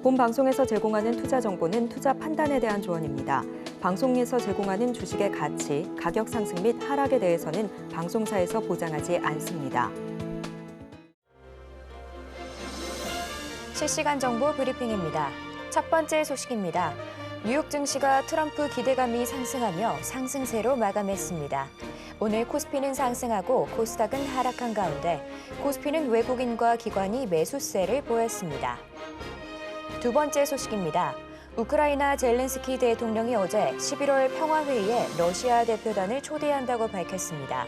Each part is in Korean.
본 방송에서 제공하는 투자 정보는 투자 판단에 대한 조언입니다. 방송에서 제공하는 주식의 가치, 가격 상승 및 하락에 대해서는 방송사에서 보장하지 않습니다. 실시간 정보 브리핑입니다. 첫 번째 소식입니다. 뉴욕 증시가 트럼프 기대감이 상승하며 상승세로 마감했습니다. 오늘 코스피는 상승하고 코스닥은 하락한 가운데 코스피는 외국인과 기관이 매수세를 보였습니다. 두 번째 소식입니다. 우크라이나 젤렌스키 대통령이 어제 11월 평화회의에 러시아 대표단을 초대한다고 밝혔습니다.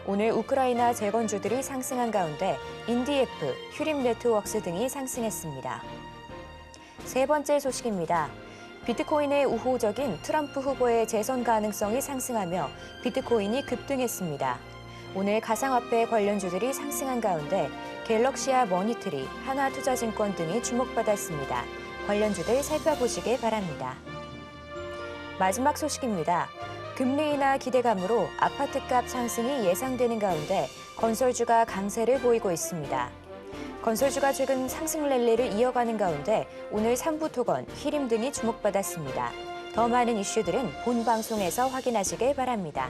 오늘 우크라이나 재건주들이 상승한 가운데 인디에프, 휴림네트워크스 등이 상승했습니다. 세 번째 소식입니다. 비트코인의 우호적인 트럼프 후보의 재선 가능성이 상승하며 비트코인이 급등했습니다. 오늘 가상화폐 관련주들이 상승한 가운데 갤럭시아 머니트리, 하나투자증권 등이 주목받았습니다. 관련주들 살펴보시길 바랍니다. 마지막 소식입니다. 금리 인하 기대감으로 아파트값 상승이 예상되는 가운데 건설주가 강세를 보이고 있습니다. 건설주가 최근 상승 랠리를 이어가는 가운데 오늘 삼부토건, 휘림 등이 주목받았습니다. 더 많은 이슈들은 본 방송에서 확인하시길 바랍니다.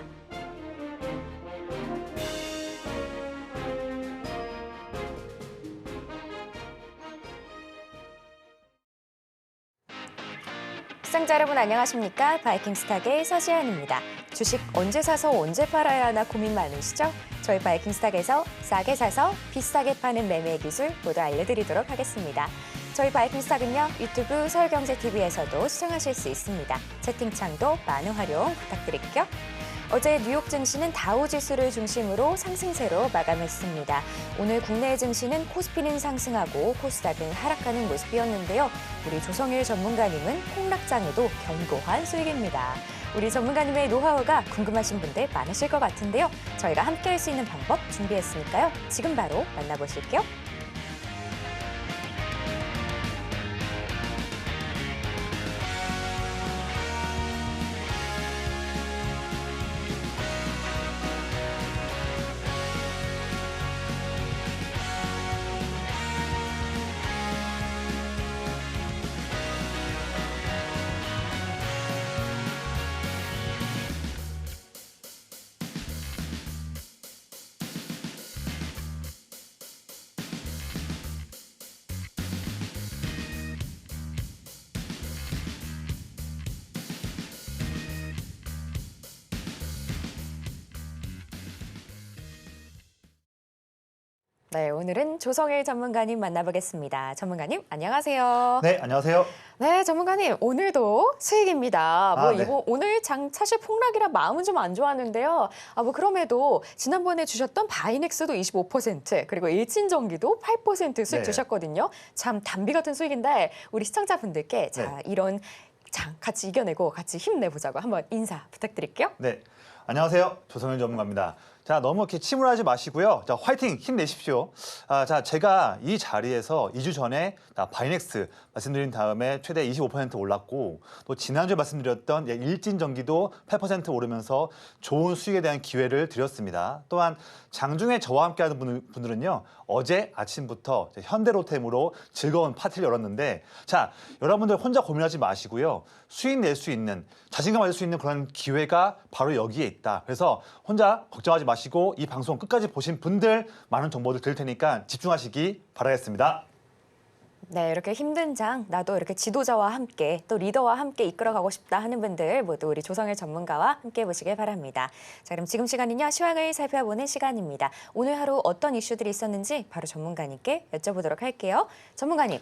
시청자 여러분 안녕하십니까? 바이킹스탁의 서지안입니다. 주식 언제 사서 언제 팔아야 하나 고민 많으시죠? 저희 바이킹스탁에서 싸게 사서 비싸게 파는 매매 기술 모두 알려드리도록 하겠습니다. 저희 바이킹스탁은요, 유튜브 서울경제TV에서도 시청하실 수 있습니다. 채팅창도 많은 활용 부탁드릴게요. 어제 뉴욕 증시는 다우지수를 중심으로 상승세로 마감했습니다. 오늘 국내 증시는 코스피는 상승하고 코스닥은 하락하는 모습이었는데요. 우리 조성일 전문가님은 폭락장에도 견고한 수익입니다. 우리 전문가님의 노하우가 궁금하신 분들 많으실 것 같은데요. 저희가 함께할 수 있는 방법 준비했으니까요. 지금 바로 만나보실게요. 네, 오늘은 조성일 전문가님 만나보겠습니다. 전문가님, 안녕하세요. 네, 안녕하세요. 네, 전문가님, 오늘도 수익입니다. 네. 오늘 장 사실 폭락이라 마음은 좀 안 좋았는데요. 그럼에도 지난번에 주셨던 바이넥스도 25%, 그리고 일진전기도 8% 수익 네. 주셨거든요. 참 단비 같은 수익인데 우리 시청자분들께 자, 이런 장 같이 이겨내고 같이 힘내보자고 한번 인사 부탁드릴게요. 네, 안녕하세요. 조성일 전문가입니다. 자, 너무 이렇게 침울하지 마시고요. 자, 화이팅 힘내십시오. 자, 제가 이 자리에서 2주 전에 바이넥스 말씀드린 다음에 최대 25% 올랐고, 또 지난주에 말씀드렸던 일진전기도 8% 오르면서 좋은 수익에 대한 기회를 드렸습니다. 또한 장중에 저와 함께하는 분들은요, 어제 아침부터 현대로템으로 즐거운 파티를 열었는데, 자, 여러분들 혼자 고민하지 마시고요. 수익 낼 수 있는, 자신감 가질 수 있는 그런 기회가 바로 여기에 있다. 그래서 혼자 걱정하지 마시고 이 방송 끝까지 보신 분들 많은 정보들 드릴 테니까 집중하시기 바라겠습니다. 네, 이렇게 힘든 장, 나도 이렇게 지도자와 함께 또 리더와 함께 이끌어가고 싶다 하는 분들 모두 우리 조성일 전문가와 함께 보시길 바랍니다. 자, 그럼 지금 시간은요, 시황을 살펴보는 시간입니다. 오늘 하루 어떤 이슈들이 있었는지 바로 전문가님께 여쭤보도록 할게요. 전문가님.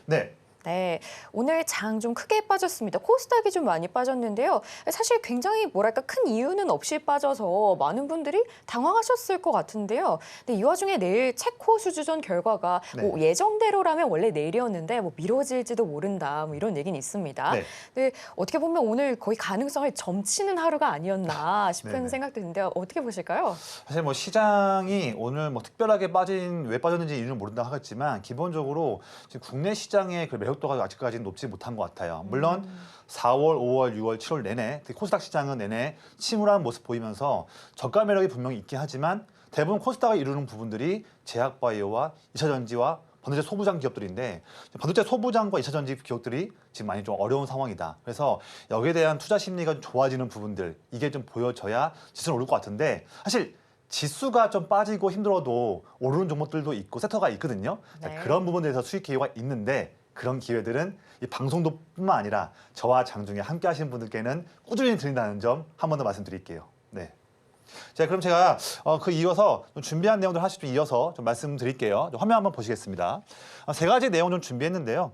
네, 오늘 장 좀 크게 빠졌습니다. 코스닥이 좀 많이 빠졌는데요. 사실 굉장히 뭐랄까 큰 이유는 없이 빠져서 많은 분들이 당황하셨을 것 같은데요. 근데 이 와중에 내일 체코 수주전 결과가 뭐 예정대로라면 원래 내일이었는데 뭐 미뤄질지도 모른다 뭐 이런 얘기는 있습니다. 근데 어떻게 보면 오늘 거의 가능성을 점치는 하루가 아니었나 싶은 생각도 드는데요. 어떻게 보실까요? 사실 뭐 시장이 오늘 뭐 특별하게 왜 빠졌는지 이유는 모른다 하겠지만 기본적으로 지금 국내 시장의 그 매력도가 아직까지는 높지 못한 것 같아요. 물론 4월, 5월, 6월, 7월 내내 특히 코스닥 시장은 내내 침울한 모습 보이면서 저가 매력이 분명히 있긴 하지만 대부분 코스닥을 이루는 부분들이 제약바이오와 2차전지와 반도체 소부장 기업들인데 반도체 소부장과 2차 전지 기업들이 지금 많이 좀 어려운 상황이다. 그래서 여기에 대한 투자 심리가 좀 좋아지는 부분들 이게 좀 보여져야 지수는 오를 것 같은데 사실 지수가 좀 빠지고 힘들어도 오르는 종목들도 있고 섹터가 있거든요. 네. 그런 부분에서 수익 기회가 있는데 그런 기회들은 이 방송도뿐만 아니라 저와 장중에 함께 하시는 분들께는 꾸준히 드린다는 점 한 번 더 말씀드릴게요. 네. 자, 그럼 제가 그 이어서 좀 준비한 내용들 하나씩 좀 이어서 좀 말씀드릴게요. 화면 한번 보시겠습니다. 세 가지 내용 좀 준비했는데요.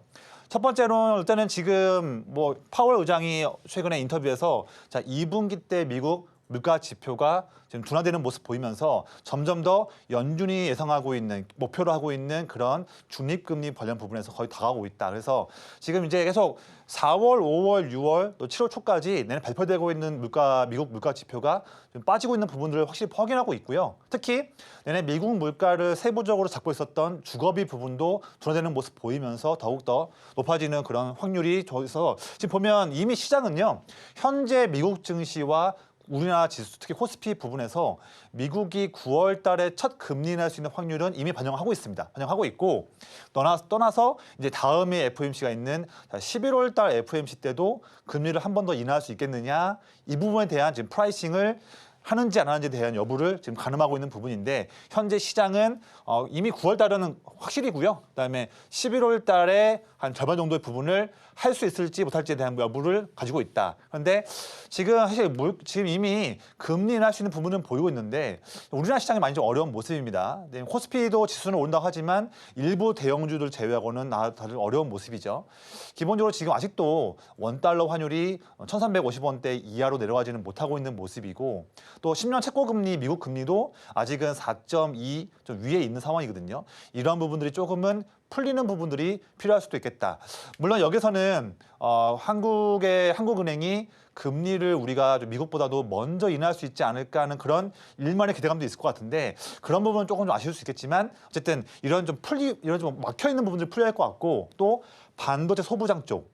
첫 번째로는 일단은 지금 뭐 파월 의장이 최근에 인터뷰에서 자, 2분기 때 미국 물가 지표가 지금 둔화되는 모습 보이면서 점점 더 연준이 예상하고 있는 목표로 하고 있는 그런 중립금리 관련 부분에서 거의 다가오고 있다. 그래서 지금 이제 계속 4월, 5월, 6월 또 7월 초까지 내년 발표되고 있는 미국 물가 지표가 좀 빠지고 있는 부분들을 확실히 확인하고 있고요. 특히 내년 미국 물가를 세부적으로 잡고 있었던 주거비 부분도 둔화되는 모습 보이면서 더욱더 높아지는 그런 확률이 저기서 지금 보면 이미 시장은요. 현재 미국 증시와 우리나라 지수, 특히 코스피 부분에서 미국이 9월 달에 첫 금리 인하할 수 있는 확률은 이미 반영하고 있습니다. 반영하고 있고 떠나서 이제 다음에 FOMC가 있는 11월 달 FOMC 때도 금리를 한 번 더 인하할 수 있겠느냐 이 부분에 대한 지금 프라이싱을 하는지 안 하는지에 대한 여부를 지금 가늠하고 있는 부분인데 현재 시장은 이미 9월 달에는 확실히고요. 그다음에 11월 달에 한 절반 정도의 부분을 할 수 있을지 못할지에 대한 여부를 가지고 있다. 그런데 지금 사실 지금 이미 금리 인하할 수 있는 부분은 보이고 있는데 우리나라 시장이 많이 좀 어려운 모습입니다. 코스피도 지수는 오른다고 하지만 일부 대형주들 제외하고는 다들 어려운 모습이죠. 기본적으로 지금 아직도 원달러 환율이 1,350원대 이하로 내려가지는 못하고 있는 모습이고 또 10년 채권 금리, 미국 금리도 아직은 4.2 좀 위에 있는 상황이거든요. 이러한 부분들이 조금은 풀리는 부분들이 필요할 수도 있겠다. 물론 여기서는 한국은행이 금리를 우리가 좀 미국보다도 먼저 인하할 수 있지 않을까 하는 그런 일만의 기대감도 있을 것 같은데 그런 부분은 조금 좀 아쉬울 수 있겠지만 어쨌든 이런 좀 막혀 있는 부분들 풀려야 할 것 같고 또 반도체 소부장 쪽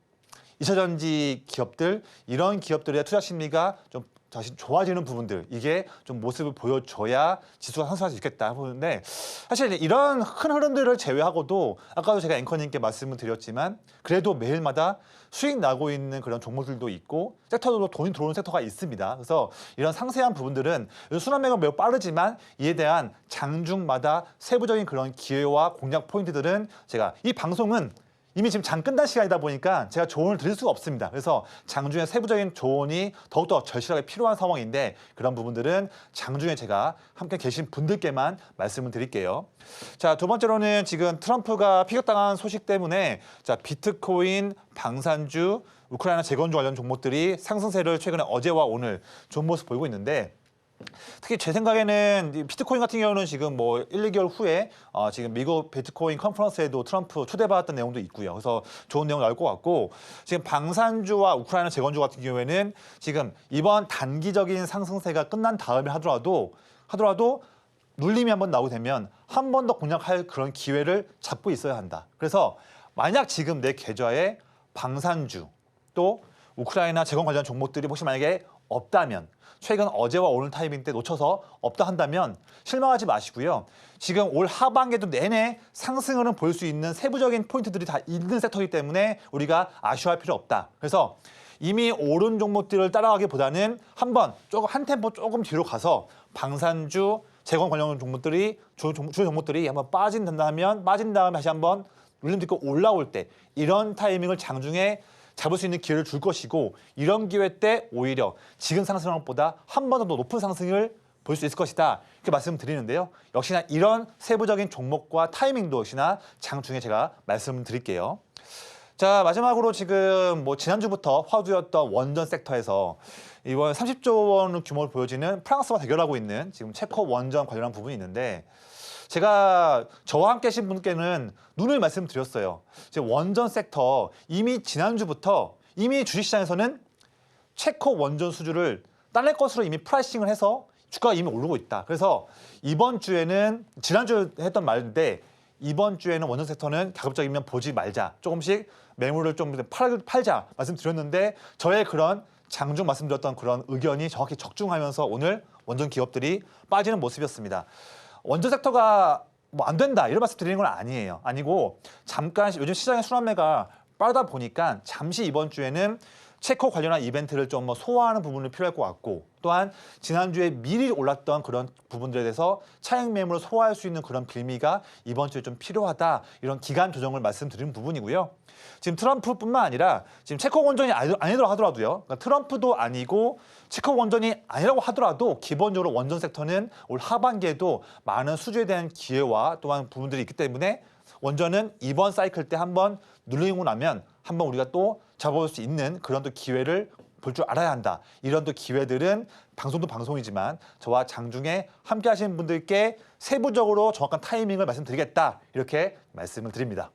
2차 전지 기업들 이런 기업들의 투자 심리가 좀 다시 좋아지는 부분들 이게 좀 모습을 보여줘야 지수가 상승할 수 있겠다 보는데 사실 이런 큰 흐름들을 제외하고도 아까도 제가 앵커님께 말씀을 드렸지만 그래도 매일마다 수익 나고 있는 그런 종목들도 있고 섹터도 돈이 들어오는 섹터가 있습니다. 그래서 이런 상세한 부분들은 순환매가 매우 빠르지만 이에 대한 장중마다 세부적인 그런 기회와 공략 포인트들은 제가 이 방송은 이미 지금 장 끝난 시간이다 보니까 제가 조언을 드릴 수가 없습니다. 그래서 장중에 세부적인 조언이 더욱더 절실하게 필요한 상황인데 그런 부분들은 장중에 제가 함께 계신 분들께만 말씀을 드릴게요. 자, 두 번째로는 지금 트럼프가 피격당한 소식 때문에 자, 비트코인, 방산주, 우크라이나 재건주 관련 종목들이 상승세를 최근에 어제와 오늘 좋은 모습 보이고 있는데 특히 제 생각에는 비트코인 같은 경우는 지금 뭐 1, 2개월 후에 지금 미국 비트코인 컨퍼런스에도 트럼프 초대받았던 내용도 있고요. 그래서 좋은 내용 나올 것 같고 지금 방산주와 우크라이나 재건주 같은 경우에는 지금 이번 단기적인 상승세가 끝난 다음에 하더라도 눌림이 한번 나오게 되면 한 번 더 공략할 그런 기회를 잡고 있어야 한다. 그래서 만약 지금 내 계좌에 방산주 또 우크라이나 재건 관련 종목들이 혹시 만약에 없다면 최근 어제와 오늘 타이밍 때 놓쳐서 없다 한다면 실망하지 마시고요. 지금 올 하반기에도 내내 상승을 보일 수 있는 세부적인 포인트들이 다 있는 섹터이기 때문에 우리가 아쉬워할 필요 없다. 그래서 이미 오른 종목들을 따라가기보다는 한 템포 조금 뒤로 가서 방산주, 재건 관련 종목들이 주요 종목들이 한번 빠진 다음에 다시 한번 눌림 듣고 올라올 때 이런 타이밍을 장중에 잡을 수 있는 기회를 줄 것이고 이런 기회 때 오히려 지금 상승한 것보다 한 번 더 높은 상승을 볼 수 있을 것이다. 이렇게 말씀드리는데요. 역시나 이런 세부적인 종목과 타이밍도 역시나 장중에 제가 말씀드릴게요. 자, 마지막으로 지금 뭐 지난주부터 화두였던 원전 섹터에서 이번 30조 원 규모를 보여지는 프랑스와 대결하고 있는 지금 체코 원전 관련한 부분이 있는데 제가 저와 함께 하신 분께는 누누이 말씀드렸어요. 원전 섹터 이미 지난주부터 이미 주식시장에서는 체코 원전 수주를 딸낼 것으로 이미 프라이싱을 해서 주가가 이미 오르고 있다. 그래서 이번 주에는 지난주에 했던 말인데 이번 주에는 원전 섹터는 가급적이면 보지 말자. 조금씩 매물을 좀 팔자 말씀드렸는데 저의 그런 장중 말씀드렸던 그런 의견이 정확히 적중하면서 오늘 원전 기업들이 빠지는 모습이었습니다. 원전 섹터가 뭐 안 된다 이런 말씀 드리는 건 아니에요. 아니고 잠깐 요즘 시장의 순환매가 빠르다 보니까 잠시 이번 주에는 체코 관련한 이벤트를 좀 뭐 소화하는 부분이 필요할 것 같고 또한 지난주에 미리 올랐던 그런 부분들에 대해서 차익 매물을 소화할 수 있는 그런 빌미가 이번 주에 좀 필요하다 이런 기간 조정을 말씀드린 부분이고요. 지금 트럼프뿐만 아니라 지금 체코 원전이 아니더라 하더라도요. 그러니까 트럼프도 아니고 체코 원전이 아니라고 하더라도 기본적으로 원전 섹터는 올 하반기에도 많은 수주에 대한 기회와 또한 부분들이 있기 때문에 원전은 이번 사이클 때 한번 눌리고 나면 한번 우리가 또 잡아볼 수 있는 그런 또 기회를 볼 줄 알아야 한다. 이런 또 기회들은 방송도 방송이지만 저와 장중에 함께 하시는 분들께 세부적으로 정확한 타이밍을 말씀드리겠다. 이렇게 말씀을 드립니다.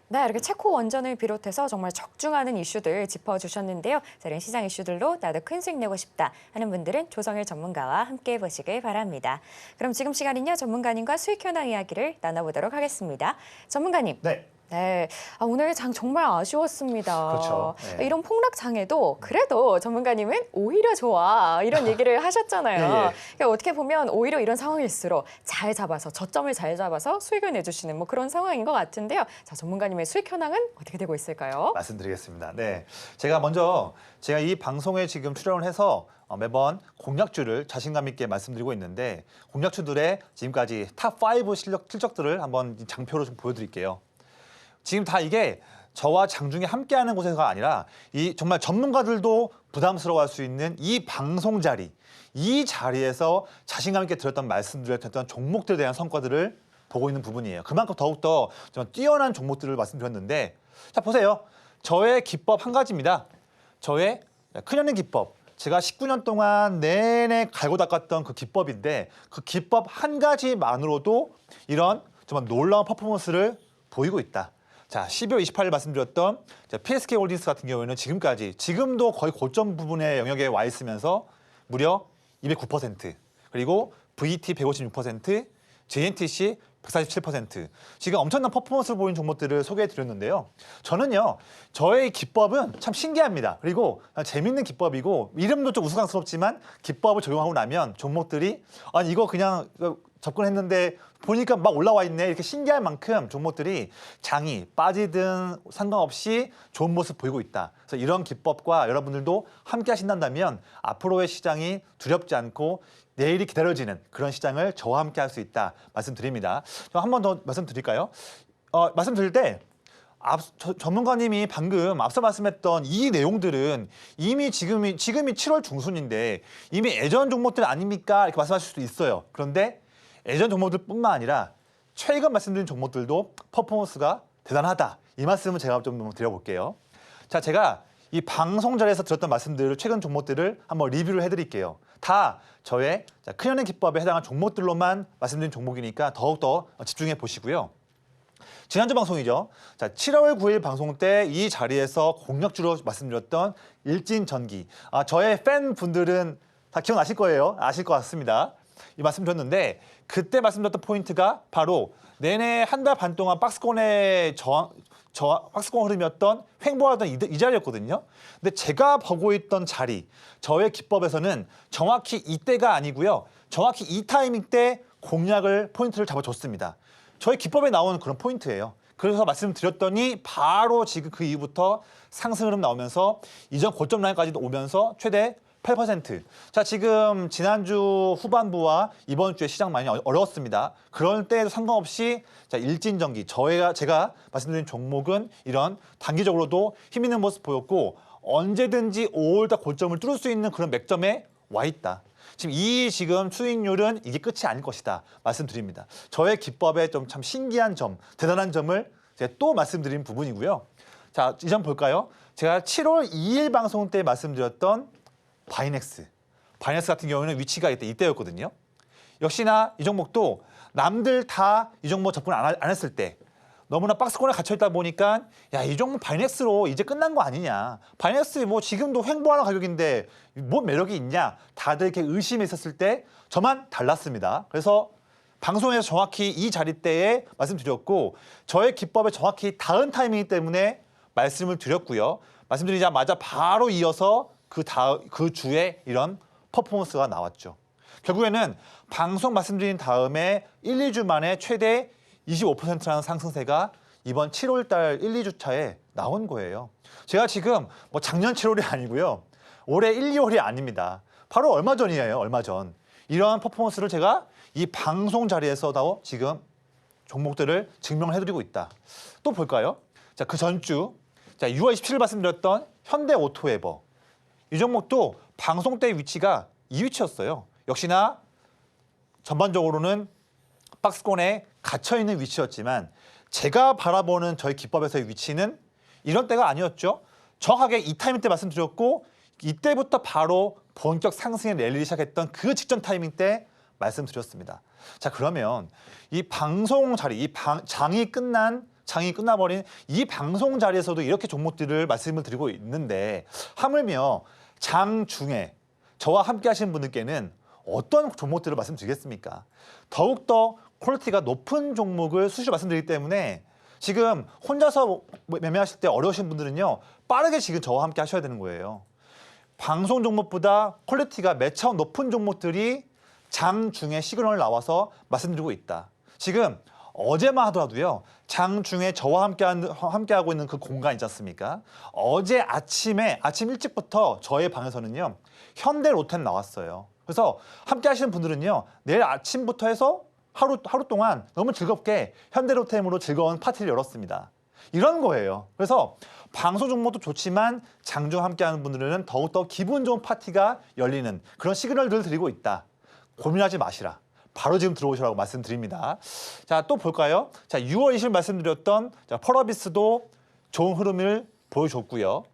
네, 이렇게 체코 원전을 비롯해서 정말 적중하는 이슈들 짚어주셨는데요. 자, 이런 시장 이슈들로 나도 큰 수익 내고 싶다 하는 분들은 조성일 전문가와 함께 보시길 바랍니다. 그럼 지금 시간은요, 전문가님과 수익 현황 이야기를 나눠보도록 하겠습니다. 전문가님. 네. 네, 오늘 장 정말 아쉬웠습니다. 그렇죠. 네. 이런 폭락장에도 그래도 전문가님은 오히려 좋아 이런 얘기를 하셨잖아요. 예, 예. 그러니까 어떻게 보면 오히려 이런 상황일수록 잘 잡아서 저점을 잘 잡아서 수익을 내주시는 뭐 그런 상황인 것 같은데요. 자, 전문가님의 수익 현황은 어떻게 되고 있을까요? 말씀드리겠습니다. 네, 제가 이 방송에 지금 출연을 해서 매번 공략주를 자신감 있게 말씀드리고 있는데 공략주들의 지금까지 탑5 실적들을 한번 장표로 좀 보여드릴게요. 지금 다 이게 저와 장중에 함께하는 곳에서가 아니라 이 정말 전문가들도 부담스러워할 수 있는 이 방송 자리, 이 자리에서 자신감 있게 들었던 말씀드렸던 종목들에 대한 성과들을 보고 있는 부분이에요. 그만큼 더욱더 좀 뛰어난 종목들을 말씀드렸는데 자 보세요. 저의 기법 한 가지입니다. 저의 큰형님 기법. 제가 19년 동안 내내 갈고 닦았던 그 기법인데 그 기법 한 가지만으로도 이런 정말 놀라운 퍼포먼스를 보이고 있다. 자, 12월 28일 말씀드렸던 PSK 홀딩스 같은 경우에는 지금도 거의 고점 부분의 영역에 와 있으면서 무려 209%, 그리고 VT 156%, JNTC 147%. 지금 엄청난 퍼포먼스를 보인 종목들을 소개해 드렸는데요. 저는요, 저의 기법은 참 신기합니다. 그리고 재밌는 기법이고 이름도 좀 우스꽝스럽지만 기법을 적용하고 나면 종목들이 아니 이거 그냥 접근했는데 보니까 막 올라와 있네 이렇게 신기할 만큼 종목들이 장이 빠지든 상관없이 좋은 모습 보이고 있다. 그래서 이런 기법과 여러분들도 함께 하신다면 앞으로의 시장이 두렵지 않고 내일이 기다려지는 그런 시장을 저와 함께 할 수 있다 말씀드립니다. 한 번 더 말씀드릴까요? 말씀드릴 때 전문가님이 방금 앞서 말씀했던 이 내용들은 이미 지금이 7월 중순인데 이미 예전 종목들 아닙니까? 이렇게 말씀하실 수도 있어요. 그런데 예전 종목들뿐만 아니라 최근 말씀드린 종목들도 퍼포먼스가 대단하다. 이 말씀을 제가 좀 드려볼게요. 자, 제가 이 방송 자리에서 드렸던 말씀들을 최근 종목들을 한번 리뷰를 해드릴게요. 다 저의 큰형님 기법에 해당한 종목들로만 말씀드린 종목이니까 더욱더 집중해 보시고요. 지난주 방송이죠. 자, 7월 9일 방송 때 이 자리에서 공략주로 말씀드렸던 일진전기. 저의 팬분들은 다 기억나실 거예요. 아실 것 같습니다. 이 말씀드렸는데 그때 말씀드렸던 포인트가 바로 내내 한 달 반 동안 박스권의 박스권 흐름이었던 횡보하던 이 자리였거든요. 근데 제가 보고 있던 자리, 저의 기법에서는 정확히 이때가 아니고요. 정확히 이 타이밍 때 공략을 포인트를 잡아줬습니다. 저희 기법에 나오는 그런 포인트예요. 그래서 말씀드렸더니 바로 지금 그 이후부터 상승 흐름 나오면서 이전 고점 라인까지도 오면서 최대 8%. 자, 지금 지난주 후반부와 이번 주에 시장 많이 어려웠습니다. 그럴 때에도 상관없이 일진전기, 제가 말씀드린 종목은 이런 단기적으로도 힘 있는 모습 보였고 언제든지 5월달 고점을 뚫을 수 있는 그런 맥점에 와 있다. 지금 수익률은 이게 끝이 아닐 것이다 말씀드립니다. 저의 기법에 좀 참 신기한 점, 대단한 점을 제가 또 말씀드린 부분이고요. 자, 이 점 볼까요? 제가 7월 2일 방송 때 말씀드렸던 바이넥스 같은 경우는 위치가 이때였거든요. 역시나 이 종목도 남들 다 이 종목 접근 안 했을 때 너무나 박스권에 갇혀있다 보니까 야, 이 종목 바이넥스로 이제 끝난 거 아니냐. 바이넥스 뭐 지금도 횡보하는 가격인데 뭐 매력이 있냐. 다들 이렇게 의심했었을 때 저만 달랐습니다. 그래서 방송에서 정확히 이 자리대에 말씀드렸고 저의 기법에 정확히 닿은 타이밍이기 때문에 말씀을 드렸고요. 말씀드리자마자 바로 이어서 그 주에 이런 퍼포먼스가 나왔죠. 결국에는 방송 말씀드린 다음에 1, 2주 만에 최대 25%라는 상승세가 이번 7월 달 1, 2주차에 나온 거예요. 제가 지금 뭐 작년 7월이 아니고요. 올해 1, 2월이 아닙니다. 바로 얼마 전이에요. 얼마 전. 이러한 퍼포먼스를 제가 이 방송 자리에서도 지금 종목들을 증명을 해드리고 있다. 또 볼까요? 자, 그 전주, 자, 6월 27일 말씀드렸던 현대오토웨버. 이 종목도 방송 때 위치가 이 위치였어요. 역시나 전반적으로는 박스권에 갇혀있는 위치였지만 제가 바라보는 저희 기법에서의 위치는 이런 때가 아니었죠. 정확하게 이 타이밍 때 말씀드렸고 이때부터 바로 본격 상승의 랠리를 시작했던 그 직전 타이밍 때 말씀드렸습니다. 자, 그러면 이 방송 자리, 장이 끝나버린 이 방송 자리에서도 이렇게 종목들을 말씀을 드리고 있는데 하물며 장 중에 저와 함께 하시는 분들께는 어떤 종목들을 말씀드리겠습니까? 더욱더 퀄리티가 높은 종목을 수시로 말씀드리기 때문에 지금 혼자서 매매하실 때 어려우신 분들은요. 빠르게 지금 저와 함께 하셔야 되는 거예요. 방송 종목보다 퀄리티가 몇 차원 높은 종목들이 장중에 시그널 나와서 말씀드리고 있다. 지금 어제만 하더라도요. 장중에 저와 함께하고 있는 그 공간 있지 않습니까? 어제 아침 일찍부터 저의 방에서는요. 현대로템 나왔어요. 그래서 함께 하시는 분들은요. 내일 아침부터 해서 하루 동안 너무 즐겁게 현대로템으로 즐거운 파티를 열었습니다. 이런 거예요. 그래서 방송 종목도 좋지만 장중 함께하는 분들은 더욱더 기분 좋은 파티가 열리는 그런 시그널들을 드리고 있다. 고민하지 마시라. 바로 지금 들어오시라고 말씀드립니다. 자, 또 볼까요? 자, 6월 20일 말씀드렸던 펄어비스도 좋은 흐름을 보여줬고요.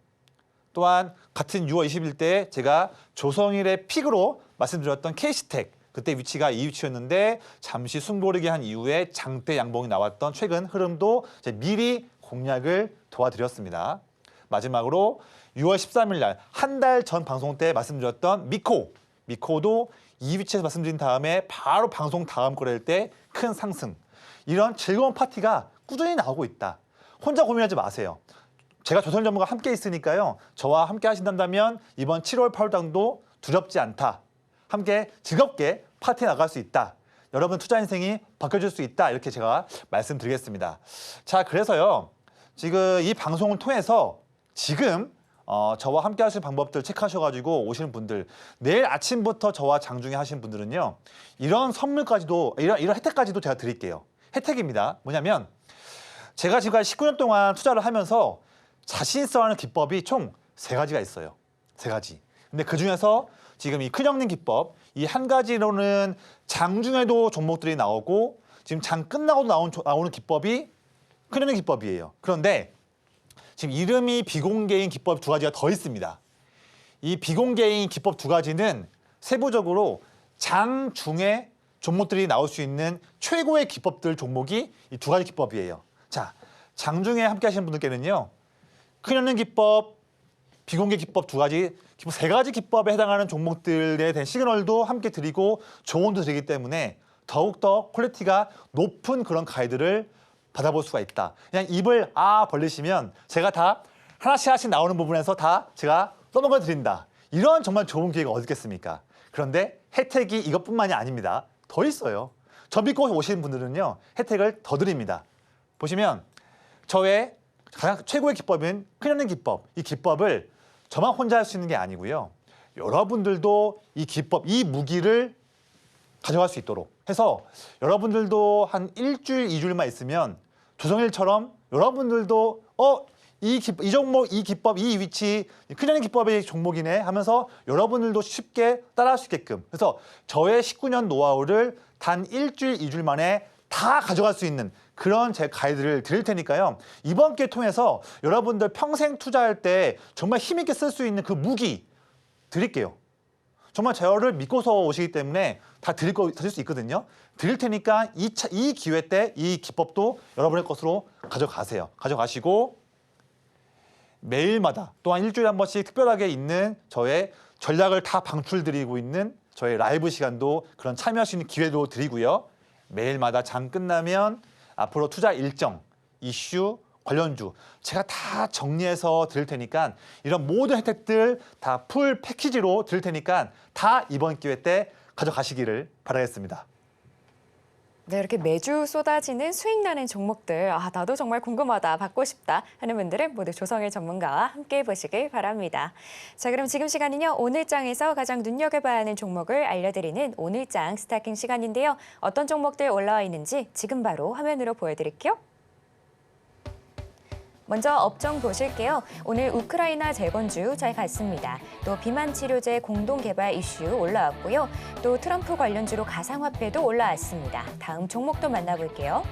또한 같은 6월 20일 때 제가 조성일의 픽으로 말씀드렸던 KC텍 그때 위치가 이 위치였는데 잠시 숨고르게 한 이후에 장대 양봉이 나왔던 최근 흐름도 미리 공략을 도와드렸습니다. 마지막으로 6월 13일 날 한 달 전 방송 때 말씀드렸던 미코도 이 위치에서 말씀드린 다음에 바로 방송 다음 거래일 때 큰 상승. 이런 즐거운 파티가 꾸준히 나오고 있다. 혼자 고민하지 마세요. 제가 조선 전문가 함께 있으니까요. 저와 함께 하신다면 이번 7월 8월당도 두렵지 않다. 함께 즐겁게 파티에 나갈 수 있다. 여러분 투자 인생이 바뀌어질 수 있다. 이렇게 제가 말씀드리겠습니다. 자, 그래서요. 지금 이 방송을 통해서 지금 저와 함께 하실 방법들 체크하셔가지고 오시는 분들 내일 아침부터 저와 장중에 하신 분들은요. 이런 선물까지도 이런 혜택까지도 제가 드릴게요. 혜택입니다. 뭐냐면 제가 지금까지 19년 동안 투자를 하면서 자신 있어 하는 기법이 총 3가지가 있어요. 3가지. 근데 그중에서 지금 이 큰형님 기법 이 한 가지로는 장중에도 종목들이 나오고 지금 장 끝나고도 나오는 기법이 큰형님 기법이에요. 그런데 지금 이름이 비공개인 기법 2가지가 더 있습니다. 이 비공개인 기법 2가지는 세부적으로 장중에 종목들이 나올 수 있는 최고의 기법들 종목이 이 2가지 기법이에요. 자, 장중에 함께 하시는 분들께는요. 큰형님 기법, 비공개 기법 2가지, 기법 3가지 기법에 해당하는 종목들에 대한 시그널도 함께 드리고 조언도 드리기 때문에 더욱더 퀄리티가 높은 그런 가이드를 받아볼 수가 있다. 그냥 입을 벌리시면 제가 다 하나씩 나오는 부분에서 다 제가 떠먹어 드린다. 이런 정말 좋은 기회가 어디 있겠습니까? 그런데 혜택이 이것뿐만이 아닙니다. 더 있어요. 저 믿고 오시는 분들은요. 혜택을 더 드립니다. 보시면 저의 가장 최고의 기법은 큰형님 기법. 이 기법을 저만 혼자 할 수 있는 게 아니고요. 여러분들도 이 기법, 이 무기를 가져갈 수 있도록 해서 여러분들도 한 일주일, 2주일만 있으면 조성일처럼 여러분들도 이 종목, 이 기법, 이 위치, 큰형님 기법의 종목이네 하면서 여러분들도 쉽게 따라할 수 있게끔 그래서 저의 19년 노하우를 단 일주일, 2주일 만에 다 가져갈 수 있는 그런 제 가이드를 드릴 테니까요. 이번 기회 통해서 여러분들 평생 투자할 때 정말 힘있게 쓸 수 있는 그 무기 드릴게요. 정말 저를 믿고서 오시기 때문에 다 드릴 수 있거든요. 드릴 테니까 이 기회 때 이 기법도 여러분의 것으로 가져가세요. 가져가시고 매일마다 또한 일주일에 한 번씩 특별하게 있는 저의 전략을 다 방출드리고 있는 저의 라이브 시간도 그런 참여할 수 있는 기회도 드리고요. 매일마다 장 끝나면 앞으로 투자 일정, 이슈, 관련주 제가 다 정리해서 드릴 테니까 이런 모든 혜택들 다 풀 패키지로 드릴 테니까 다 이번 기회 때 가져가시기를 바라겠습니다. 네, 이렇게 매주 쏟아지는 수익 나는 종목들, 나도 정말 궁금하다, 받고 싶다 하는 분들은 모두 조성일 전문가와 함께 보시길 바랍니다. 자, 그럼 지금 시간은요, 오늘장에서 가장 눈여겨봐야 하는 종목을 알려드리는 오늘장 스타킹 시간인데요. 어떤 종목들 올라와 있는지 지금 바로 화면으로 보여드릴게요. 먼저 업종 보실게요. 오늘 우크라이나 재건주 잘 갔습니다. 또 비만 치료제 공동 개발 이슈 올라왔고요. 또 트럼프 관련주로 가상화폐도 올라왔습니다. 다음 종목도 만나볼게요.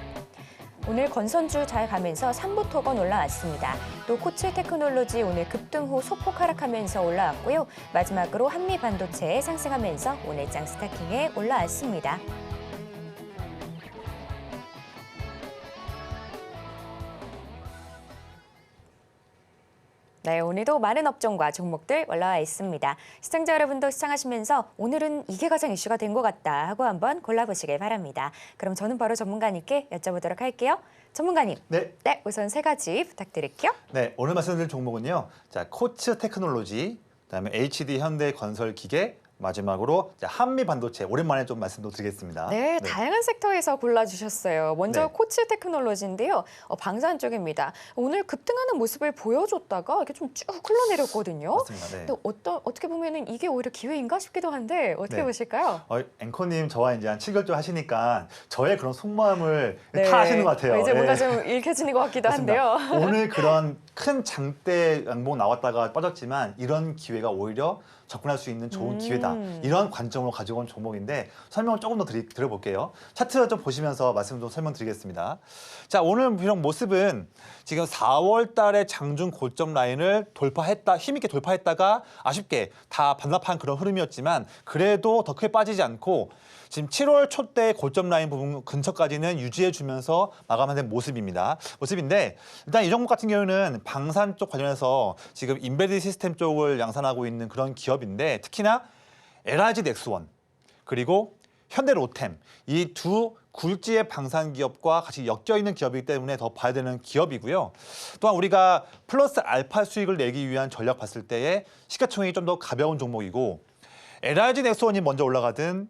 오늘 건선주 잘 가면서 삼부토건 올라왔습니다. 또 코츠 테크놀로지 오늘 급등 후 소폭 하락하면서 올라왔고요. 마지막으로 한미반도체 상승하면서 오늘장 스타킹에 올라왔습니다. 네, 오늘도 많은 업종과 종목들 올라와 있습니다. 시청자 여러분도 시청하시면서 오늘은 이게 가장 이슈가 된 것 같다 하고 한번 골라보시길 바랍니다. 그럼 저는 바로 전문가님께 여쭤보도록 할게요. 전문가님, 네. 우선 세 가지 부탁드릴게요. 네, 오늘 말씀드릴 종목은요. 자, 코츠 테크놀로지, 그다음에 HD 현대건설기계, 마지막으로 한미 반도체 오랜만에 좀 말씀도 드리겠습니다. 네, 다양한 섹터에서 골라주셨어요. 먼저 네. 코츠 테크놀로지인데요. 방산 쪽입니다. 오늘 급등하는 모습을 보여줬다가 이렇게 좀 쭉 흘러내렸거든요. 맞습니다. 네. 또 어떻게 보면은 이게 오히려 기회인가 싶기도 한데 어떻게 네. 보실까요? 앵커님 저와 이제 한 7개월 좀 하시니까 저의 그런 속마음을 네. 다 아시는 것 같아요. 이제 네. 뭔가 좀 읽혀지는 것 같기도 맞습니다. 한데요. 오늘 그런 큰 장대 양봉 나왔다가 빠졌지만 이런 기회가 오히려 접근할 수 있는 좋은 기회다. 이런 관점으로 가지고 온 종목인데 설명을 조금 더 드려볼게요. 차트 좀 보시면서 말씀 좀 설명드리겠습니다. 자, 오늘 비록 모습은 지금 4월 달에 장중 고점 라인을 돌파했다, 힘있게 돌파했다가 아쉽게 다 반납한 그런 흐름이었지만 그래도 더 크게 빠지지 않고 지금 7월 초 때 고점 라인 부분 근처까지는 유지해주면서 마감하는 모습인데 일단 이 종목 같은 경우는 방산 쪽 관련해서 지금 인베디드 시스템 쪽을 양산하고 있는 그런 기업인데 특히나 LIG 넥스원 그리고 현대로템 이 두 굴지의 방산 기업과 같이 엮여 있는 기업이기 때문에 더 봐야 되는 기업이고요. 또한 우리가 플러스 알파 수익을 내기 위한 전략 봤을 때에 시가총액이 좀 더 가벼운 종목이고 LIG 넥스원이 먼저 올라가든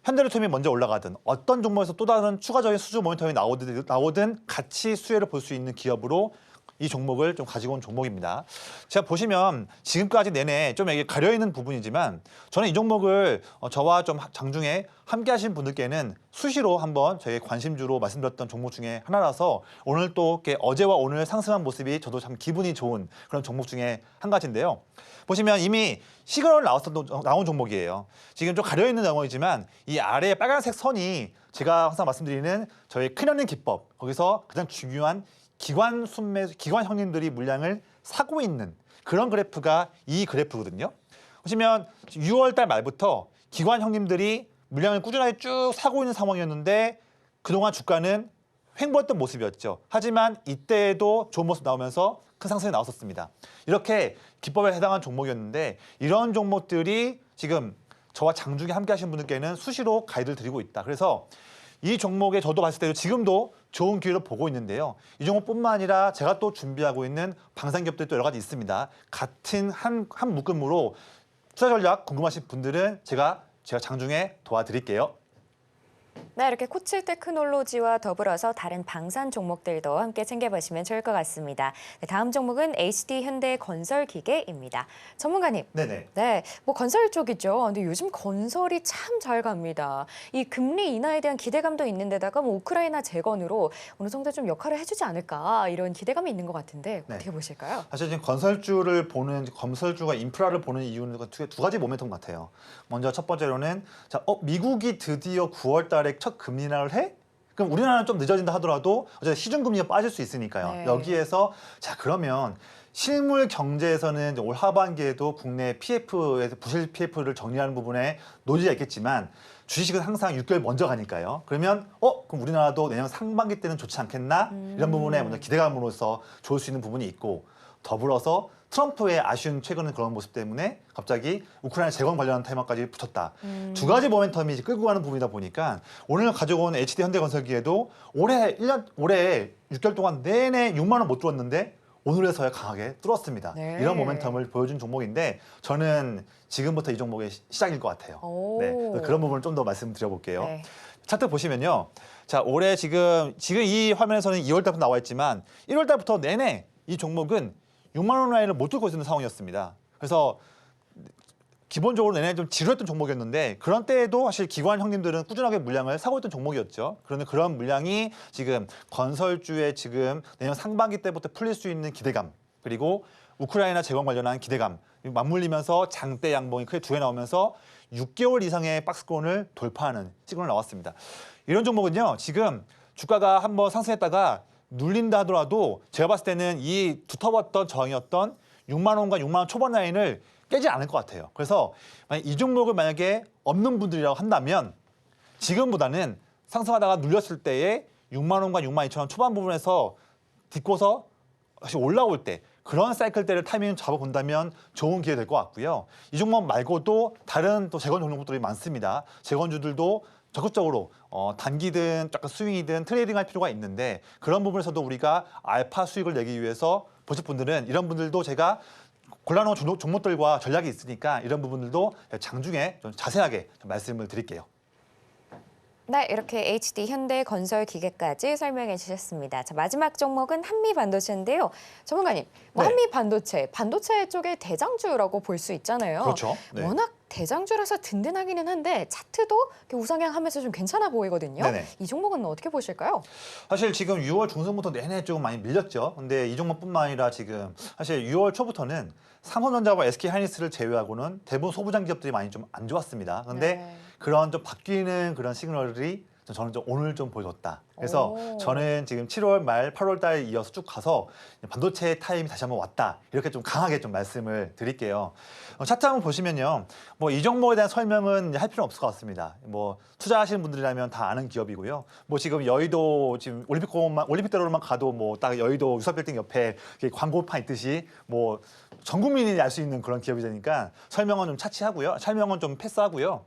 현대로템이 먼저 올라가든 어떤 종목에서 또 다른 추가적인 수주 모니터링이 나오든 같이 수혜를 볼 수 있는 기업으로 이 종목을 좀 가지고 온 종목입니다. 제가 보시면 지금까지 내내 좀 이게 가려있는 부분이지만 저는 이 종목을 저와 좀 장중에 함께 하신 분들께는 수시로 한번 저희 관심주로 말씀드렸던 종목 중에 하나라서 오늘 또 이렇게 어제와 오늘 상승한 모습이 저도 참 기분이 좋은 그런 종목 중에 한 가지인데요. 보시면 이미 시그널 나온 종목이에요. 지금 좀 가려있는 영역이지만 이 아래에 빨간색 선이 제가 항상 말씀드리는 저희 큰형님 기법 거기서 가장 중요한 기관 형님들이 물량을 사고 있는 그런 그래프가 이 그래프거든요. 보시면 6월 달 말부터 기관 형님들이 물량을 꾸준하게 쭉 사고 있는 상황이었는데 그동안 주가는 횡보했던 모습이었죠. 하지만 이때에도 좋은 모습 나오면서 큰 상승이 나왔었습니다. 이렇게 기법에 해당한 종목이었는데 이런 종목들이 지금 저와 장중에 함께 하신 분들께는 수시로 가이드를 드리고 있다. 그래서 이 종목에 저도 봤을 때도 지금도 좋은 기회를 보고 있는데요. 이 종목뿐만 아니라 제가 또 준비하고 있는 방산기업들도 여러 가지 있습니다. 같은 한 묶음으로 투자 전략 궁금하신 분들은 제가 장중에 도와드릴게요. 네, 이렇게 코츠 테크놀로지와 더불어서 다른 방산 종목들도 함께 챙겨보시면 좋을 것 같습니다. 네, 다음 종목은 HD 현대건설기계입니다. 전문가님. 네네. 네, 뭐 건설 쪽이죠. 근데 요즘 건설이 참 잘 갑니다. 이 금리 인하에 대한 기대감도 있는데다가 뭐 우크라이나 재건으로 어느 정도 좀 역할을 해주지 않을까 이런 기대감이 있는 것 같은데 어떻게 보실까요? 사실 지금 건설주가 인프라를 보는 이유는 두 가지 모멘텀 같아요. 먼저 첫 번째로는 미국이 드디어 9월 달에 첫 금리 인하를 해? 그럼 우리나라는 좀 늦어진다 하더라도 어쨌든 시중금리가 빠질 수 있으니까요. 네. 여기에서 그러면 실물 경제에서는 이제 올 하반기에도 국내 PF에서 부실 PF를 정리하는 부분에 논의가 있겠지만 주식은 항상 6개월 먼저 가니까요. 그러면 그럼 우리나라도 내년 상반기 때는 좋지 않겠나? 이런 부분에 먼저 기대감으로서 좋을 수 있는 부분이 있고 더불어서 트럼프의 아쉬운 최근의 그런 모습 때문에 갑자기 우크라이나 재건 관련한 테마까지 붙었다. 두 가지 모멘텀이 이제 끌고 가는 부분이다 보니까 오늘 가져온 HD 현대건설기에도 올해 6개월 동안 내내 6만 원 못 들었는데 오늘에서야 강하게 뚫었습니다. 네. 이런 모멘텀을 보여준 종목인데 저는 지금부터 이 종목의 시작일 것 같아요. 오. 네, 그런 부분을 좀 더 말씀드려볼게요. 네. 차트 보시면요. 자, 올해 지금 이 화면에서는 2월 달부터 나와 있지만 1월 달부터 내내 이 종목은 6만 원 라인을 못 뚫고 있는 상황이었습니다. 그래서 기본적으로 내내 좀 지루했던 종목이었는데 그런 때에도 사실 기관 형님들은 꾸준하게 물량을 사고 있던 종목이었죠. 그런데 그런 물량이 지금 건설주에 지금 내년 상반기 때부터 풀릴 수 있는 기대감 그리고 우크라이나 재건 관련한 기대감 맞물리면서 장대 양봉이 크게 두 개 나오면서 6개월 이상의 박스권을 돌파하는 시그널이 나왔습니다. 이런 종목은요. 지금 주가가 한번 상승했다가 눌린다 하더라도 제가 봤을 때는 이 두터웠던 저항이었던 6만 원과 6만 원 초반 라인을 깨지 않을 것 같아요. 그래서 이 종목을 만약에 없는 분들이라고 한다면 지금보다는 상승하다가 눌렸을 때에 6만 원과 6만 2천 원 초반 부분에서 딛고서 다시 올라올 때 그런 사이클 때를 타이밍을 잡아본다면 좋은 기회 될 것 같고요. 이 종목 말고도 다른 또 재건 종목들이 많습니다. 재건주들도 적극적으로 단기든 약간 스윙이든 트레이딩할 필요가 있는데 그런 부분에서도 우리가 알파 수익을 내기 위해서 보실 분들은 이런 분들도 제가 골라놓은 종목들과 전략이 있으니까 이런 부분들도 장중에 좀 자세하게 좀 말씀을 드릴게요. 네, 이렇게 HD 현대건설기계까지 설명해 주셨습니다. 자, 마지막 종목은 한미반도체인데요. 전문가님, 뭐 네. 반도체 쪽의 대장주라고 볼 수 있잖아요. 그렇죠. 네. 워낙 대장주라서 든든하기는 한데 차트도 이렇게 우상향하면서 좀 괜찮아 보이거든요. 네네. 이 종목은 어떻게 보실까요? 사실 지금 6월 중순부터 내내 좀 많이 밀렸죠. 근데 이 종목뿐만 아니라 지금 사실 6월 초부터는 삼성전자와 SK하이닉스를 제외하고는 대부분 소부장 기업들이 많이 좀 안 좋았습니다. 근데 네. 그런 좀 바뀌는 그런 시그널이 저는 좀 오늘 좀 보여줬다. 그래서 오. 저는 지금 7월 말 8월 달 이어서 쭉 가서 반도체 타임이 다시 한번 왔다. 이렇게 좀 강하게 좀 말씀을 드릴게요. 차트 한번 보시면요. 뭐 이 종목에 대한 설명은 할 필요는 없을 것 같습니다. 뭐 투자하시는 분들이라면 다 아는 기업이고요. 뭐 지금 여의도 지금 올림픽대로만 가도 뭐 딱 여의도 유사빌딩 옆에 이렇게 광고판 있듯이 뭐 전 국민이 알 수 있는 그런 기업이 되니까 설명은 좀 차치하고요. 설명은 좀 패스하고요.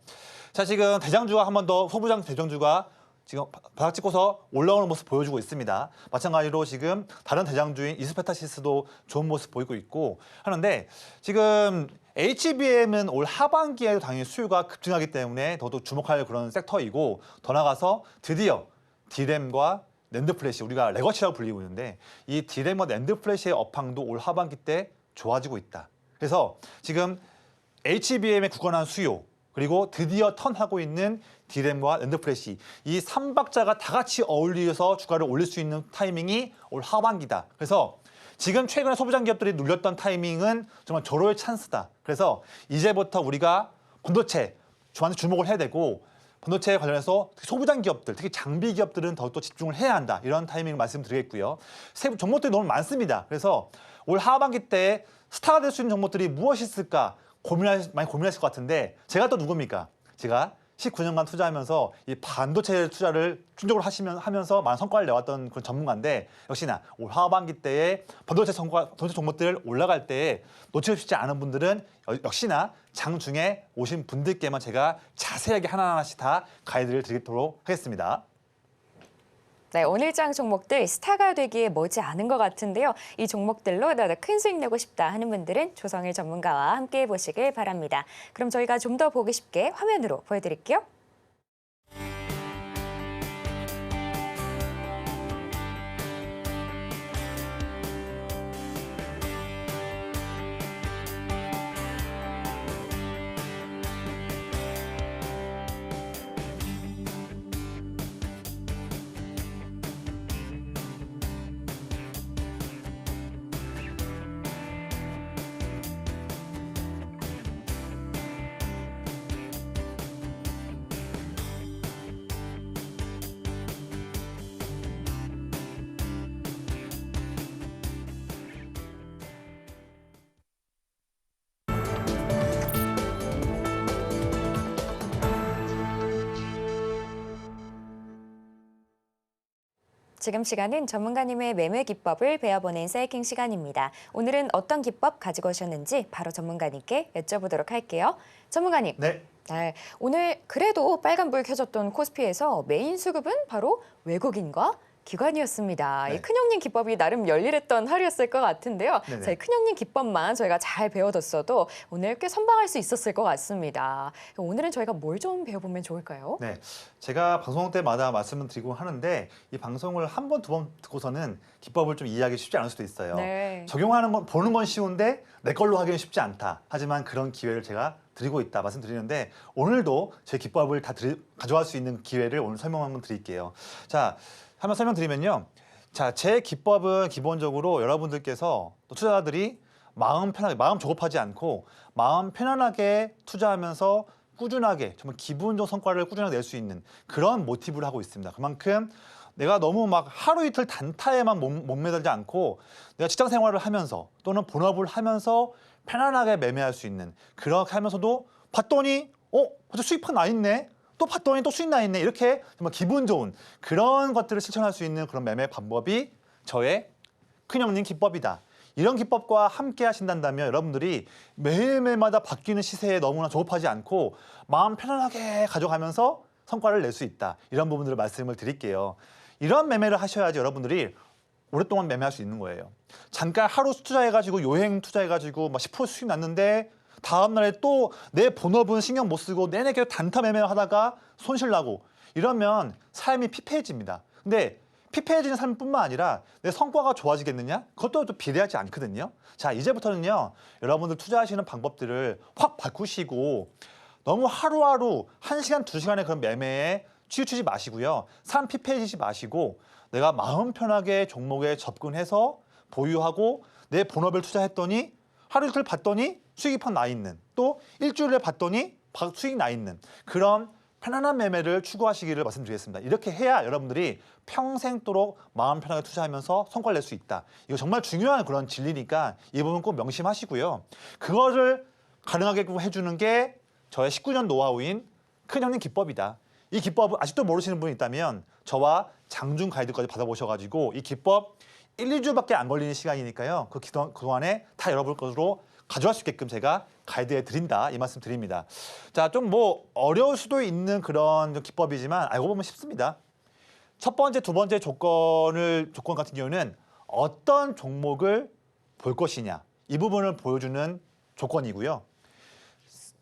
자, 지금 대장주가 한 번 더 소부장 대장주가 지금 바닥 찍고서 올라오는 모습 보여주고 있습니다. 마찬가지로 지금 다른 대장주인 이스페타시스도 좋은 모습 보이고 있고 하는데 지금 HBM은 올 하반기에도 당연히 수요가 급증하기 때문에 더더욱 주목할 그런 섹터이고 더 나아가서 드디어 D램과 낸드 플래시 우리가 레거시라고 불리고 있는데 이 D램과 낸드 플래시의 업황도 올 하반기 때 좋아지고 있다. 그래서 지금 HBM에 굳건한 수요 그리고 드디어 턴하고 있는 D램과 낸드 플래시 이 3박자가 다 같이 어울려서 주가를 올릴 수 있는 타이밍이 올 하반기다. 그래서 지금 최근에 소부장 기업들이 눌렸던 타이밍은 정말 절호의 찬스다. 그래서 이제부터 우리가 반도체 저한테 주목을 해야 되고 반도체 관련해서 특히 소부장 기업들, 특히 장비 기업들은 더욱더 집중을 해야 한다. 이런 타이밍을 말씀드리겠고요. 종목들이 너무 많습니다. 그래서 올 하반기 때 스타가 될 수 있는 종목들이 무엇이 있을까 많이 고민하실 것 같은데 제가 또 누굽니까? 제가 19년간 투자하면서 이 반도체 투자를 충족을 하면서 많은 성과를 내왔던 그런 전문가인데 역시나 올 하반기 때에 반도체 종목들 올라갈 때에 놓치고 싶지 않은 분들은 역시나 장중에 오신 분들께만 제가 자세하게 하나하나씩 다 가이드를 드리도록 하겠습니다. 네, 오늘장 종목들 스타가 되기에 머지 않은 것 같은데요. 이 종목들로 더 큰 수익 내고 싶다 하는 분들은 조성일 전문가와 함께 보시길 바랍니다. 그럼 저희가 좀 더 보기 쉽게 화면으로 보여드릴게요. 지금 시간은 전문가님의 매매 기법을 배워보는 사이킹 시간입니다. 오늘은 어떤 기법 가지고 오셨는지 바로 전문가님께 여쭤보도록 할게요. 전문가님. 네. 네, 오늘 그래도 빨간불 켜졌던 코스피에서 메인 수급은 바로 외국인과 기관이었습니다. 네. 이 큰형님 기법이 나름 열일했던 하루였을 것 같은데요. 네네. 자, 이 큰형님 기법만 저희가 잘 배워뒀어도 오늘 꽤 선방할 수 있었을 것 같습니다. 오늘은 저희가 뭘 좀 배워보면 좋을까요? 네, 제가 방송 때마다 말씀을 드리고 하는데 이 방송을 한 번, 두 번 듣고서는 기법을 좀 이해하기 쉽지 않을 수도 있어요. 네. 적용하는 건, 보는 건 쉬운데 내 걸로 하기는 쉽지 않다. 하지만 그런 기회를 제가 드리고 있다 말씀드리는데 오늘도 제 기법을 다 가져갈 수 있는 기회를 오늘 설명 한번 드릴게요. 자, 한번 설명드리면요. 자, 제 기법은 기본적으로 여러분들께서 또 투자자들이 마음 편하게, 마음 조급하지 않고 마음 편안하게 투자하면서 꾸준하게 정말 기분 좋은 성과를 꾸준하게 낼 수 있는 그런 모티브를 하고 있습니다. 그만큼 내가 너무 막 하루 이틀 단타에만 목매달지 않고 내가 직장 생활을 하면서 또는 본업을 하면서 편안하게 매매할 수 있는 그렇게 하면서도 봤더니 벌써 수익 나 있네. 또 봤더니 또 수익 나 있네. 이렇게 정말 기분 좋은 그런 것들을 실천할 수 있는 그런 매매 방법이 저의 큰형님 기법이다. 이런 기법과 함께 하신다면 여러분들이 매일매일마다 바뀌는 시세에 너무나 조급하지 않고 마음 편안하게 가져가면서 성과를 낼 수 있다. 이런 부분들을 말씀을 드릴게요. 이런 매매를 하셔야지 여러분들이 오랫동안 매매할 수 있는 거예요. 잠깐 하루 투자해가지고 요행 투자해가지고 막 10% 수익 났는데 다음 날에 또 내 본업은 신경 못 쓰고 내내 계속 단타 매매를 하다가 손실 나고 이러면 삶이 피폐해집니다. 근데 피폐해지는 삶뿐만 아니라 내 성과가 좋아지겠느냐? 그것도 또 비례하지 않거든요. 자, 이제부터는요. 여러분들 투자하시는 방법들을 확 바꾸시고 너무 하루하루 1시간, 2시간의 그런 매매에 치우치지 마시고요. 삶 피폐해지지 마시고 내가 마음 편하게 종목에 접근해서 보유하고 내 본업을 투자했더니 하루 이틀 봤더니 수익이 팍 나 있는 또 일주일에 봤더니 수익이 나 있는 그런 편안한 매매를 추구하시기를 말씀드리겠습니다. 이렇게 해야 여러분들이 평생도록 마음 편하게 투자하면서 성과를 낼 수 있다. 이거 정말 중요한 그런 진리니까 이 부분 꼭 명심하시고요. 그거를 가능하게 해주는 게 저의 19년 노하우인 큰형님 기법이다. 이 기법을 아직도 모르시는 분이 있다면 저와 장중 가이드까지 받아보셔가지고 이 기법 1, 2주밖에 안 걸리는 시간이니까요. 그동안에 다 여러분 것으로 가져갈 수 있게끔 제가 가이드해 드린다 이 말씀 드립니다. 자, 좀 뭐 어려울 수도 있는 그런 기법이지만 알고 보면 쉽습니다. 첫 번째, 두 번째 조건 같은 경우는 어떤 종목을 볼 것이냐 이 부분을 보여주는 조건이고요.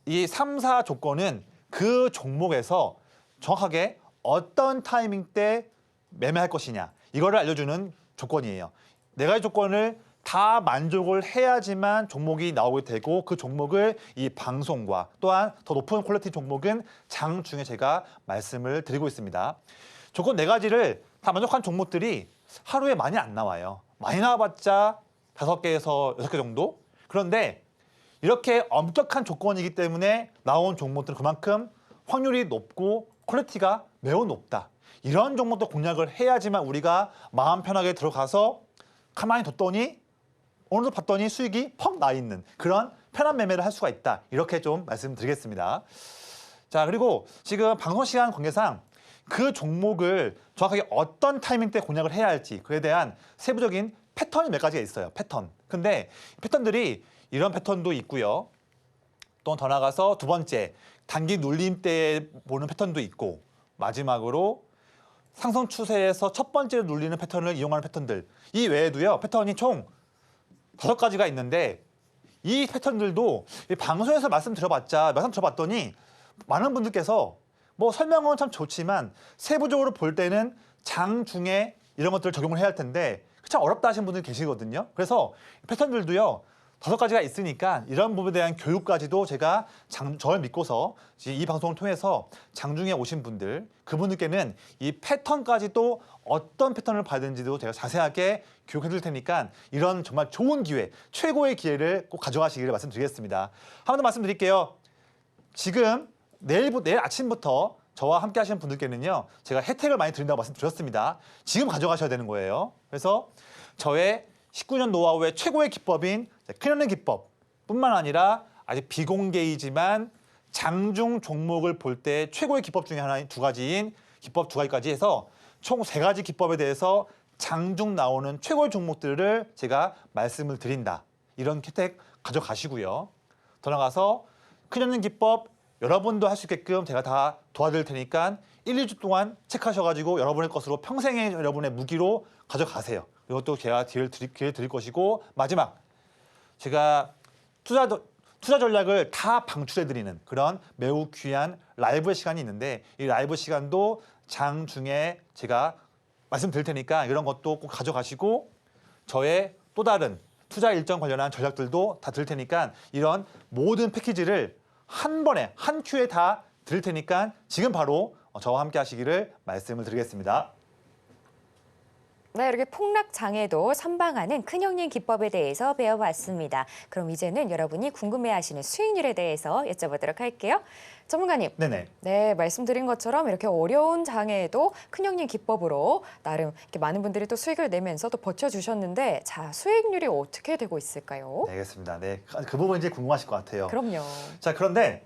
이 3, 4 조건은 그 종목에서 정확하게 어떤 타이밍 때 매매할 것이냐 이거를 알려주는 조건이에요. 네 가지 조건을 다 만족을 해야지만 종목이 나오게 되고 그 종목을 이 방송과 또한 더 높은 퀄리티 종목은 장중에 제가 말씀을 드리고 있습니다. 조건 네 가지를 다 만족한 종목들이 하루에 많이 안 나와요. 많이 나와봤자 5개에서 6개 정도? 그런데 이렇게 엄격한 조건이기 때문에 나온 종목들은 그만큼 확률이 높고 퀄리티가 매우 높다. 이런 종목도 공략을 해야지만 우리가 마음 편하게 들어가서 가만히 뒀더니 오늘도 봤더니 수익이 퍽 나 있는 그런 편한 매매를 할 수가 있다. 이렇게 좀 말씀드리겠습니다. 자, 그리고 지금 방송 시간 관계상 그 종목을 정확하게 어떤 타이밍 때 공략을 해야 할지 그에 대한 세부적인 패턴이 몇 가지가 있어요. 패턴. 근데 패턴들이 이런 패턴도 있고요. 또 더 나가서 두 번째 단기 눌림 때 보는 패턴도 있고 마지막으로 상승 추세에서 첫 번째로 눌리는 패턴을 이용하는 패턴들 이 외에도요 패턴이 총 5가지가 있는데 이 패턴들도 이 방송에서 말씀 들어봤더니 많은 분들께서 뭐 설명은 참 좋지만 세부적으로 볼 때는 장중에 이런 것들을 적용을 해야 할 텐데 참 어렵다 하시는 분들이 계시거든요. 그래서 패턴들도요 5가지가 있으니까 이런 부분에 대한 교육까지도 제가 저를 믿고서 이 방송을 통해서 장중에 오신 분들 그분들께는 이 패턴까지도 어떤 패턴을 봐야 되는지도 제가 자세하게 교육해 드릴 테니까 이런 정말 좋은 기회, 최고의 기회를 꼭 가져가시기를 말씀드리겠습니다. 한 번 더 말씀드릴게요. 지금 내일 아침부터 저와 함께 하시는 분들께는요 제가 혜택을 많이 드린다고 말씀드렸습니다. 지금 가져가셔야 되는 거예요. 그래서 저의 19년 노하우의 최고의 기법인 큰형님 기법 뿐만 아니라 아직 비공개이지만 장중 종목을 볼 때 최고의 기법 중에 하나인 2가지인 기법 2가지까지 해서 총 3가지 기법에 대해서 장중 나오는 최고의 종목들을 제가 말씀을 드린다. 이런 혜택 가져가시고요. 더 나가서 큰형님 기법 여러분도 할 수 있게끔 제가 다 도와드릴 테니까 1, 2주 동안 체크하셔가지고 여러분의 것으로 평생의 여러분의 무기로 가져가세요. 이것도 제가 기회를 드릴 것이고 마지막 제가 투자 전략을 다 방출해드리는 그런 매우 귀한 라이브 시간이 있는데 이 라이브 시간도 장중에 제가 말씀드릴 테니까 이런 것도 꼭 가져가시고 저의 또 다른 투자 일정 관련한 전략들도 다 드릴 테니까 이런 모든 패키지를 한 번에 한 큐에 다 드릴 테니까 지금 바로 저와 함께 하시기를 말씀을 드리겠습니다. 네, 이렇게 폭락장에도 선방하는 큰형님 기법에 대해서 배워봤습니다. 그럼 이제는 여러분이 궁금해하시는 수익률에 대해서 여쭤보도록 할게요. 전문가님, 네네. 네, 말씀드린 것처럼 이렇게 어려운 장에도 큰형님 기법으로 나름 이렇게 많은 분들이 또 수익을 내면서 또 버텨주셨는데 자, 수익률이 어떻게 되고 있을까요? 네, 알겠습니다. 네, 그 부분 이제 궁금하실 것 같아요. 그럼요. 자, 그런데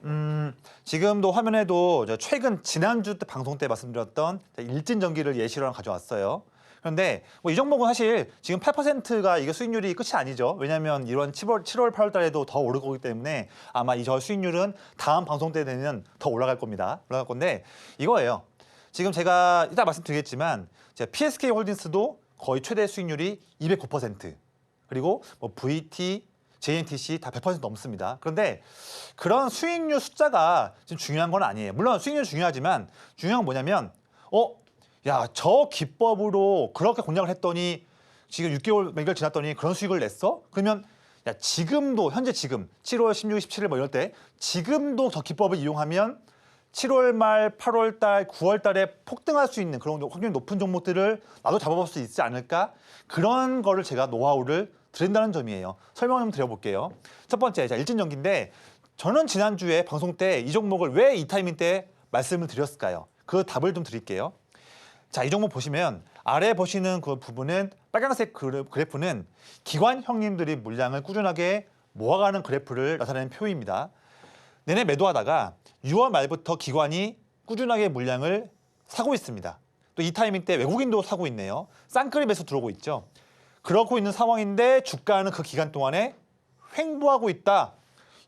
지금도 화면에도 최근 지난주 때 방송 때 말씀드렸던 일진전기를 예시로 하나 가져왔어요. 그런데 뭐 이 종목은 사실 지금 8%가 이게 수익률이 끝이 아니죠. 왜냐하면 이런 7월, 8월 달에도 더 오를 거기 때문에 아마 이 저 수익률은 다음 방송 때 되면 더 올라갈 겁니다. 올라갈 건데 이거예요. 지금 제가 이따 말씀드리겠지만 PSK 홀딩스도 거의 최대 수익률이 209%. 그리고 뭐 VT, JNTC 다 100% 넘습니다. 그런데 그런 수익률 숫자가 지금 중요한 건 아니에요. 물론 수익률 중요하지만 중요한 건 뭐냐면 야, 저 기법으로 그렇게 공략을 했더니 지금 6개월, 몇 개월 지났더니 그런 수익을 냈어? 그러면 야, 지금도 현재 지금 7월 16일, 17일 뭐 이럴 때 지금도 저 기법을 이용하면 7월 말, 8월 달, 9월 달에 폭등할 수 있는 그런 확률이 높은 종목들을 나도 잡아볼 수 있지 않을까? 그런 거를 제가 노하우를 드린다는 점이에요. 설명 좀 드려볼게요. 첫 번째, 일진전기인데 저는 지난주에 방송 때 이 종목을 왜 이 타이밍 때 말씀을 드렸을까요? 그 답을 좀 드릴게요. 자, 이 종목 보시면 아래 보시는 그 부분은 빨간색 그래프는 기관 형님들이 물량을 꾸준하게 모아가는 그래프를 나타내는 표입니다. 내내 매도하다가 6월 말부터 기관이 꾸준하게 물량을 사고 있습니다. 또 이 타이밍 때 외국인도 사고 있네요. 쌍끌이 매수 들어오고 있죠. 그러고 있는 상황인데 주가는 그 기간 동안에 횡보하고 있다.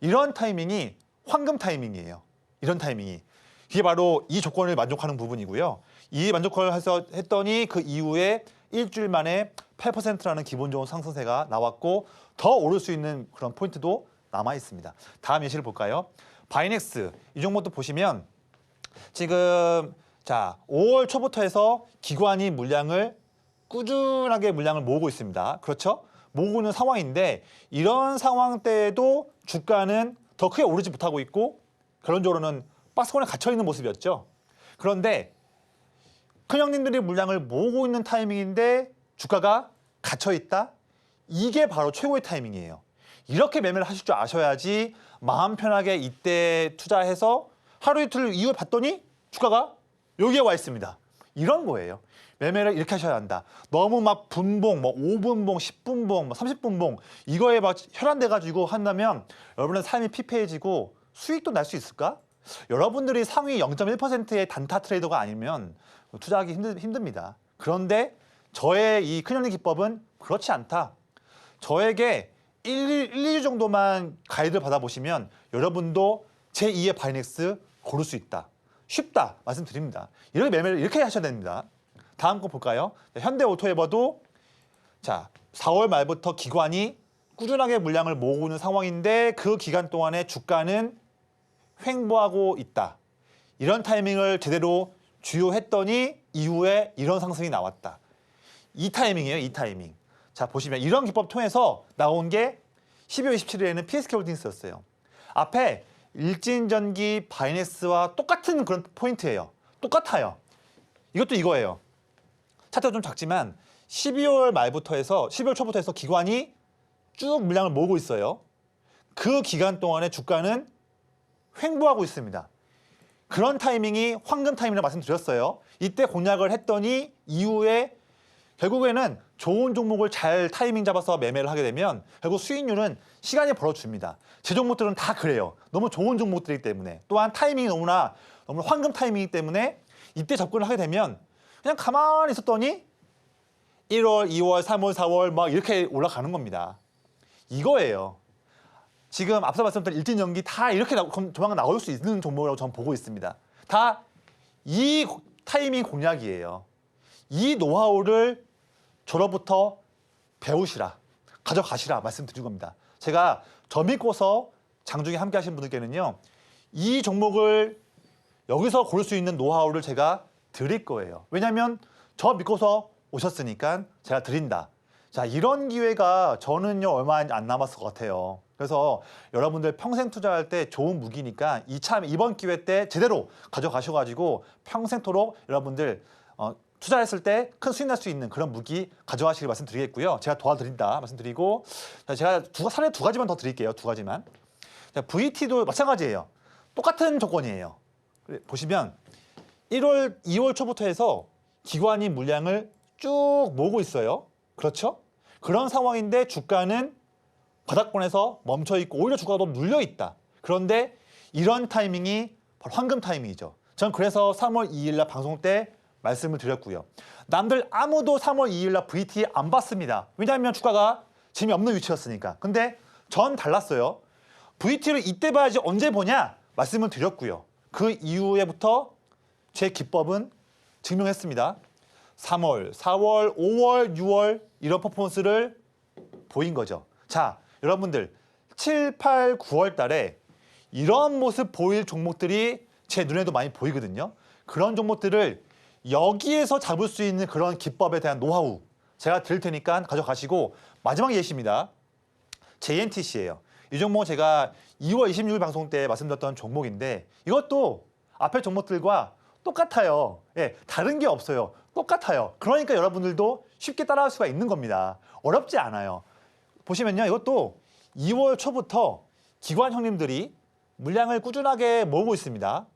이런 타이밍이 황금 타이밍이에요. 이런 타이밍이. 이게 바로 이 조건을 만족하는 부분이고요. 이 만족을 했더니 그 이후에 일주일 만에 8%라는 기본 좋은 상승세가 나왔고 더 오를 수 있는 그런 포인트도 남아 있습니다. 다음 예시를 볼까요? 바이넥스 이 종목도 보시면 지금 자 5월 초부터 해서 기관이 꾸준하게 물량을 모으고 있습니다. 그렇죠? 모으고 있는 상황인데 이런 상황 때에도 주가는 더 크게 오르지 못하고 있고 결론적으로는 박스권에 갇혀 있는 모습이었죠. 그런데 큰 형님들이 물량을 모으고 있는 타이밍인데 주가가 갇혀 있다? 이게 바로 최고의 타이밍이에요. 이렇게 매매를 하실 줄 아셔야지 마음 편하게 이때 투자해서 하루 이틀 이후에 봤더니 주가가 여기에 와 있습니다. 이런 거예요. 매매를 이렇게 하셔야 한다. 너무 막 분봉, 뭐 5분봉, 10분봉, 뭐 30분봉 이거에 막 혈안돼가지고 한다면 여러분의 삶이 피폐해지고 수익도 날 수 있을까? 여러분들이 상위 0.1%의 단타 트레이더가 아니면 투자하기 힘듭니다. 그런데 저의 이 큰형님 기법은 그렇지 않다. 저에게 1, 2주 정도만 가이드를 받아보시면 여러분도 제2의 바이넥스 고를 수 있다. 쉽다 말씀드립니다. 이렇게 매매를 이렇게 하셔야 됩니다. 다음 거 볼까요? 현대오토에버도 자 4월 말부터 기관이 꾸준하게 물량을 모으고 있는 상황인데 그 기간 동안에 주가는 횡보하고 있다. 이런 타이밍을 제대로 주요했더니 이후에 이런 상승이 나왔다. 이 타이밍이에요. 이 타이밍. 자 보시면 이런 기법 통해서 나온 게 12월 27일에는 PSK홀딩스였어요. 앞에 일진전기 바이넥스와 똑같은 그런 포인트예요. 똑같아요. 이것도 이거예요. 차트가 좀 작지만 12월 말부터 해서 12월 초부터 해서 기관이 쭉 물량을 모으고 있어요. 그 기간 동안에 주가는 횡보하고 있습니다. 그런 타이밍이 황금 타이밍이라고 말씀드렸어요. 이때 공략을 했더니 이후에 결국에는 좋은 종목을 잘 타이밍 잡아서 매매를 하게 되면 결국 수익률은 시간이 벌어줍니다. 제 종목들은 다 그래요. 너무 좋은 종목들이기 때문에 또한 타이밍이 너무 황금 타이밍이기 때문에 이때 접근을 하게 되면 그냥 가만히 있었더니 1월, 2월, 3월, 4월 막 이렇게 올라가는 겁니다. 이거예요. 지금 앞서 말씀드린 일진전기 다 이렇게 조만간 나올 수 있는 종목이라고 저는 보고 있습니다. 다 이 타이밍 공략이에요. 이 노하우를 저로부터 배우시라, 가져가시라 말씀드린 겁니다. 제가 저 믿고서 장중에 함께 하신 분들께는요, 이 종목을 여기서 고를 수 있는 노하우를 제가 드릴 거예요. 왜냐하면 저 믿고서 오셨으니까 제가 드린다. 자, 이런 기회가 저는요 얼마 안 남았을 것 같아요. 그래서 여러분들 평생 투자할 때 좋은 무기니까 이번 기회 때 제대로 가져가셔가지고 평생토록 여러분들 투자했을 때 큰 수익 날 수 있는 그런 무기 가져가시길 말씀드리겠고요. 제가 도와드린다 말씀드리고, 자, 제가 사례 두 가지만 더 드릴게요. 두 가지만. 자, VT도 마찬가지예요. 똑같은 조건이에요. 보시면 2월 초부터 해서 기관이 물량을 쭉 모으고 있어요. 그렇죠? 그런 상황인데 주가는 바닥권에서 멈춰 있고 오히려 주가가 더 눌려 있다. 그런데 이런 타이밍이 바로 황금 타이밍이죠. 전 그래서 3월 2일 날 방송 때 말씀을 드렸고요. 남들 아무도 3월 2일 날 VT 안 봤습니다. 왜냐하면 주가가 재미없는 위치였으니까. 근데 전 달랐어요. VT를 이때 봐야지 언제 보냐 말씀을 드렸고요. 그 이후에부터 제 기법은 증명했습니다. 3월, 4월, 5월, 6월 이런 퍼포먼스를 보인 거죠. 자, 여러분들 7, 8, 9월 달에 이런 모습 보일 종목들이 제 눈에도 많이 보이거든요. 그런 종목들을 여기에서 잡을 수 있는 그런 기법에 대한 노하우 제가 드릴 테니까 가져가시고, 마지막 예시입니다. JNTC예요. 이 종목은 제가 2월 26일 방송 때 말씀드렸던 종목인데 이것도 앞에 종목들과 똑같아요. 예, 다른 게 없어요. 똑같아요. 그러니까 여러분들도 쉽게 따라할 수가 있는 겁니다. 어렵지 않아요. 보시면요, 이것도 2월 초부터 기관 형님들이 물량을 꾸준하게 모으고 있습니다.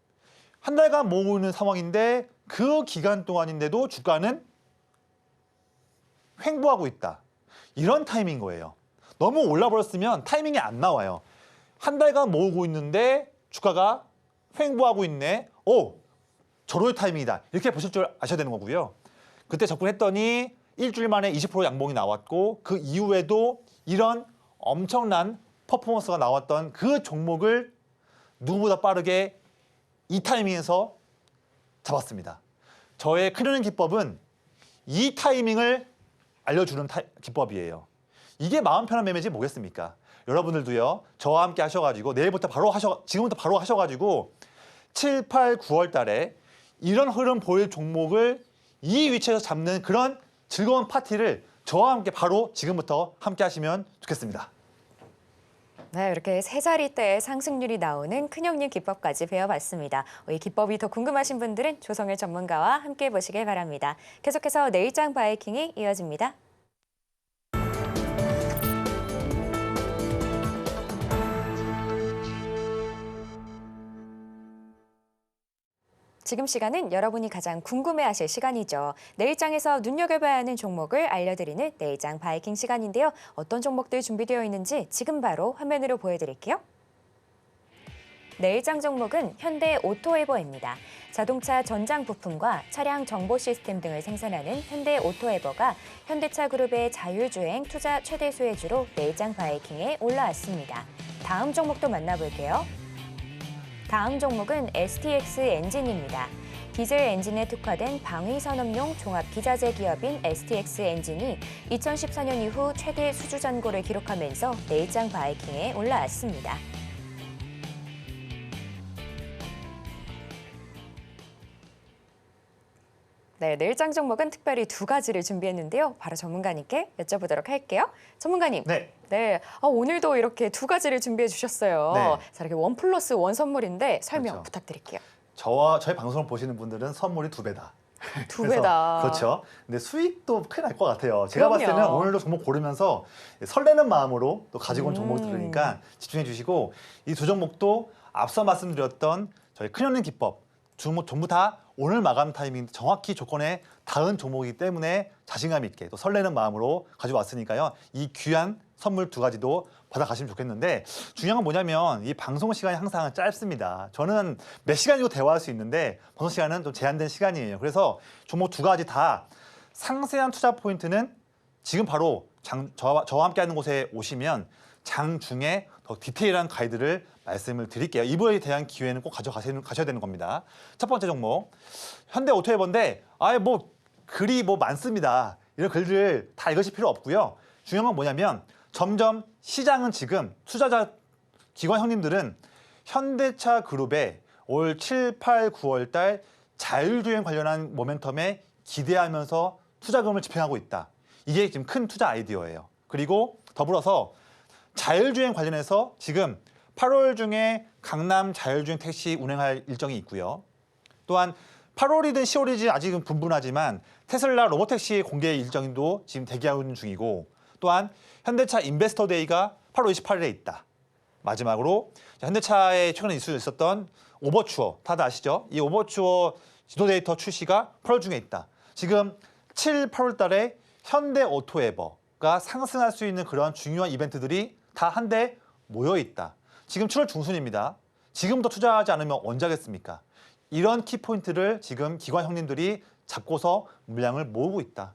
한 달간 모으고 있는 상황인데 그 기간 동안인데도 주가는 횡보하고 있다. 이런 타이밍인 거예요. 너무 올라버렸으면 타이밍이 안 나와요. 한 달간 모으고 있는데 주가가 횡보하고 있네. 오, 저로의 타이밍이다. 이렇게 보실 줄 아셔야 되는 거고요. 그때 접근했더니 일주일 만에 20% 양봉이 나왔고 그 이후에도 이런 엄청난 퍼포먼스가 나왔던 그 종목을 누구보다 빠르게 이 타이밍에서 잡았습니다. 저의 크려는 기법은 이 타이밍을 알려주는 기법이에요. 이게 마음 편한 매매지 뭐겠습니까? 여러분들도요, 저와 함께 하셔가지고 지금부터 바로 하셔가지고 7, 8, 9월 달에 이런 흐름 보일 종목을 이 위치에서 잡는 그런 즐거운 파티를 저와 함께 바로 지금부터 함께 하시면 좋겠습니다. 네, 이렇게 세 자리대의 상승률이 나오는 큰형님 기법까지 배워봤습니다. 이 기법이 더 궁금하신 분들은 조성일 전문가와 함께 보시길 바랍니다. 계속해서 내일장 바이킹이 이어집니다. 지금 시간은 여러분이 가장 궁금해하실 시간이죠. 내일장에서 눈여겨봐야 하는 종목을 알려드리는 내일장 바이킹 시간인데요. 어떤 종목들 준비되어 있는지 지금 바로 화면으로 보여드릴게요. 내일장 종목은 현대 오토에버입니다. 자동차 전장 부품과 차량 정보 시스템 등을 생산하는 현대 오토에버가 현대차 그룹의 자율주행 투자 최대 수혜주로 내일장 바이킹에 올라왔습니다. 다음 종목도 만나볼게요. 다음 종목은 STX 엔진입니다. 디젤 엔진에 특화된 방위 산업용 종합 기자재 기업인 STX 엔진이 2014년 이후 최대 수주 잔고를 기록하면서 내일장 바이킹에 올라왔습니다. 네, 내일장 종목은 특별히 두 가지를 준비했는데요. 바로 전문가님께 여쭤보도록 할게요. 전문가님. 네. 오늘도 이렇게 두 가지를 준비해 주셨어요. 네. 자, 이렇게 1+1 선물인데 설명 그렇죠. 부탁드릴게요. 저희 방송을 보시는 분들은 선물이 2배다. 두 배다. 그렇죠. 근데 수익도 큰일 날 것 같아요. 제가 봤을 때는 그럼요. 오늘도 종목 고르면서 설레는 마음으로 또 가지고 온 종목 들으니까 집중해 주시고, 이 두 종목도 앞서 말씀드렸던 저희 큰형님 기법 전부 다 오늘 마감 타이밍 정확히 조건에 닿은 종목이기 때문에 자신감 있게 또 설레는 마음으로 가져왔으니까요. 이 귀한 선물 두 가지도 받아가시면 좋겠는데, 중요한 건 뭐냐면 이 방송 시간이 항상 짧습니다. 저는 몇 시간이고 대화할 수 있는데 방송 시간은 좀 제한된 시간이에요. 그래서 종목 두 가지 다 상세한 투자 포인트는 지금 바로 저와 함께 하는 곳에 오시면 장중에 더 디테일한 가이드를 말씀을 드릴게요. 이거에 대한 기회는 꼭 가셔야 되는 겁니다. 첫 번째 종목, 현대오토웨버인데 뭐 글이 뭐 많습니다. 이런 글들 다 읽으실 필요 없고요. 중요한 건 뭐냐면 점점 시장은 지금 투자자 기관 형님들은 현대차 그룹의 올 7, 8, 9월 달 자율주행 관련한 모멘텀에 기대하면서 투자금을 집행하고 있다. 이게 지금 큰 투자 아이디어예요. 그리고 더불어서 자율주행 관련해서 지금 8월 중에 강남 자율주행 택시 운행할 일정이 있고요. 또한 8월이든 10월이든 아직은 분분하지만 테슬라 로보택시 공개 일정도 지금 대기하는 중이고, 또한 현대차 인베스터 데이가 8월 28일에 있다. 마지막으로 현대차에 최근에 있었던 오버추어, 다들 아시죠? 이 오버추어 지도 데이터 출시가 8월 중에 있다. 지금 7, 8월 달에 현대오토에버가 상승할 수 있는 그런 중요한 이벤트들이 다 한데 모여 있다. 지금 7월 중순입니다. 지금부터 투자하지 않으면 언제 하겠습니까? 이런 키포인트를 지금 기관 형님들이 잡고서 물량을 모으고 있다.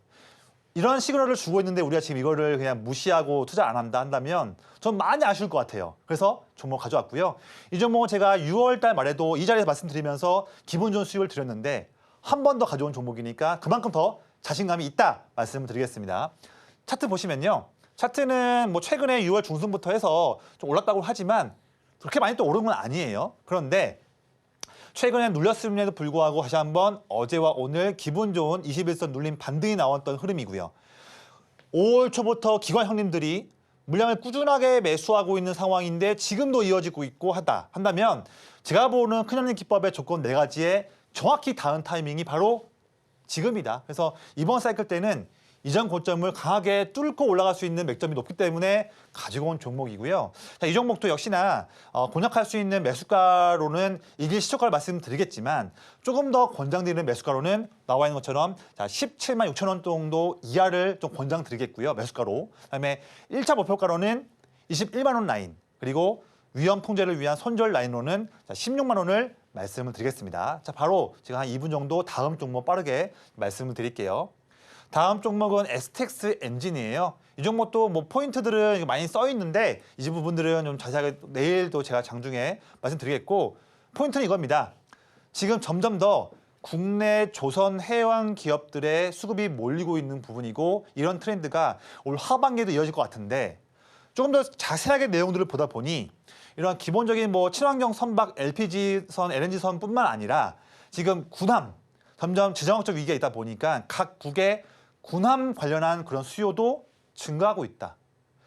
이런 시그널을 주고 있는데 우리가 지금 이거를 그냥 무시하고 투자 안 한다면 전 많이 아쉬울 것 같아요. 그래서 종목 가져왔고요. 이 종목은 제가 6월 달 말에도 이 자리에서 말씀드리면서 기분 좋은 수익을 드렸는데 한 번 더 가져온 종목이니까 그만큼 더 자신감이 있다 말씀을 드리겠습니다. 차트 보시면요. 차트는 뭐 최근에 6월 중순부터 해서 좀 올랐다고 하지만 그렇게 많이 또 오른 건 아니에요. 그런데 최근에 눌렸음에도 불구하고 다시 한번 어제와 오늘 기분 좋은 21선 눌림 반등이 나왔던 흐름이고요. 5월 초부터 기관 형님들이 물량을 꾸준하게 매수하고 있는 상황인데 지금도 이어지고 있고 한다면 제가 보는 큰형님 기법의 조건 4가지에 정확히 닿은 타이밍이 바로 지금이다. 그래서 이번 사이클 때는 이전 고점을 강하게 뚫고 올라갈 수 있는 맥점이 높기 때문에 가지고 온 종목이고요. 자, 이 종목도 역시나 공략할 수 있는 매수가로는 이길 시초가를 말씀드리겠지만 조금 더 권장드리는 매수가로는 나와 있는 것처럼 자, 17만 6천 원 정도 이하를 좀 권장드리겠고요. 매수가로. 그다음에 1차 목표가로는 21만 원 라인, 그리고 위험 통제를 위한 손절 라인으로는 16만 원을 말씀을 드리겠습니다. 자, 바로 제가 한 2분 정도 다음 종목 빠르게 말씀을 드릴게요. 다음 종목은 STX 엔진이에요. 이 종목도 뭐 포인트들은 많이 써 있는데 이 부분들은 좀 자세하게 내일도 제가 장중에 말씀드리겠고, 포인트는 이겁니다. 지금 점점 더 국내 조선 해왕 기업들의 수급이 몰리고 있는 부분이고, 이런 트렌드가 올 하반기에도 이어질 것 같은데 조금 더 자세하게 내용들을 보다 보니 이런 기본적인 뭐 친환경 선박 LPG선, LNG선뿐만 아니라 지금 군함 점점 지정학적 위기가 있다 보니까 각 국의 군함 관련한 그런 수요도 증가하고 있다.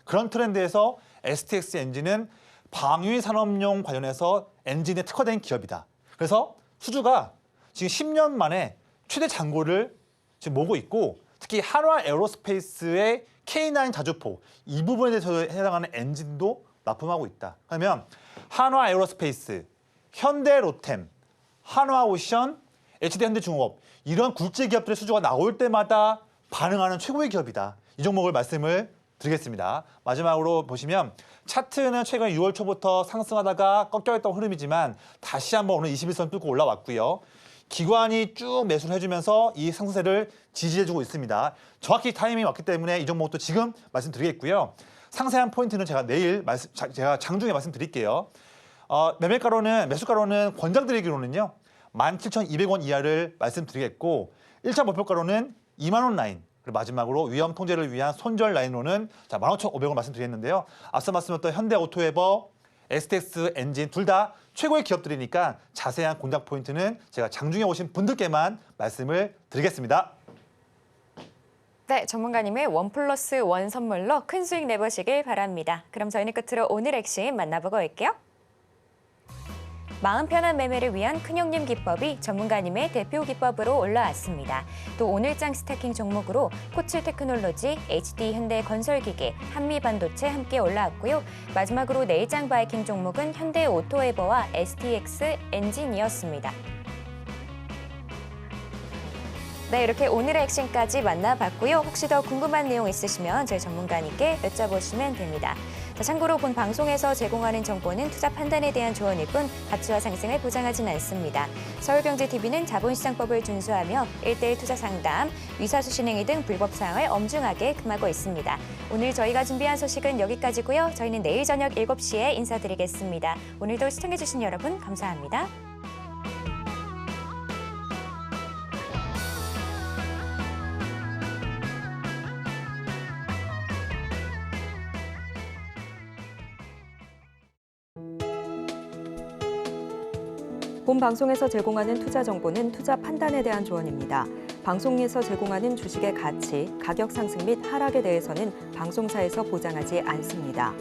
그런 트렌드에서 STX 엔진은 방위 산업용 관련해서 엔진에 특화된 기업이다. 그래서 수주가 지금 10년 만에 최대 잔고를 지금 모으고 있고, 특히 한화 에어로스페이스의 K9 자주포 이 부분에 대해서 해당하는 엔진도 납품하고 있다. 그러면 한화 에어로스페이스, 현대로템, 한화오션, HD현대중공업 이런 국제 기업들의 수주가 나올 때마다 반응하는 최고의 기업이다. 이 종목을 말씀을 드리겠습니다. 마지막으로 보시면 차트는 최근 6월 초부터 상승하다가 꺾여있던 흐름이지만 다시 한번 오늘 21선 뚫고 올라왔고요. 기관이 쭉 매수를 해주면서 이 상승세를 지지해주고 있습니다. 정확히 타이밍이 왔기 때문에 이 종목도 지금 말씀드리겠고요. 상세한 포인트는 제가 내일 제가 장중에 말씀드릴게요. 매수가로는 권장드리기로는요. 17,200원 이하를 말씀드리겠고, 1차 목표가로는 2만 원 라인, 그리고 마지막으로 위험 통제를 위한 손절 라인으로는 15,500원 말씀드렸는데요. 앞서 말씀드렸던 현대오토웨버, STX 엔진 둘 다 최고의 기업들이니까 자세한 공략 포인트는 제가 장중에 오신 분들께만 말씀을 드리겠습니다. 네, 전문가님의 1+1 선물로 큰 수익 내보시길 바랍니다. 그럼 저희는 끝으로 오늘 핵심 만나보고 올게요. 마음 편한 매매를 위한 큰형님 기법이 전문가님의 대표 기법으로 올라왔습니다. 또 오늘장 스타킹 종목으로 코츠테크놀로지, HD현대건설기계, 한미반도체 함께 올라왔고요. 마지막으로 내일장 바이킹 종목은 현대오토웨버와 STX 엔진이었습니다. 네, 이렇게 오늘의 액션까지 만나봤고요. 혹시 더 궁금한 내용 있으시면 저희 전문가님께 여쭤보시면 됩니다. 자, 참고로 본 방송에서 제공하는 정보는 투자 판단에 대한 조언일 뿐 가치와 상승을 보장하진 않습니다. 서울경제TV는 자본시장법을 준수하며 1:1 투자 상담, 위사수신 행위 등 불법 사항을 엄중하게 금하고 있습니다. 오늘 저희가 준비한 소식은 여기까지고요. 저희는 내일 저녁 7시에 인사드리겠습니다. 오늘도 시청해주신 여러분 감사합니다. 본 방송에서 제공하는 투자 정보는 투자 판단에 대한 조언입니다. 방송에서 제공하는 주식의 가치, 가격 상승 및 하락에 대해서는 방송사에서 보장하지 않습니다.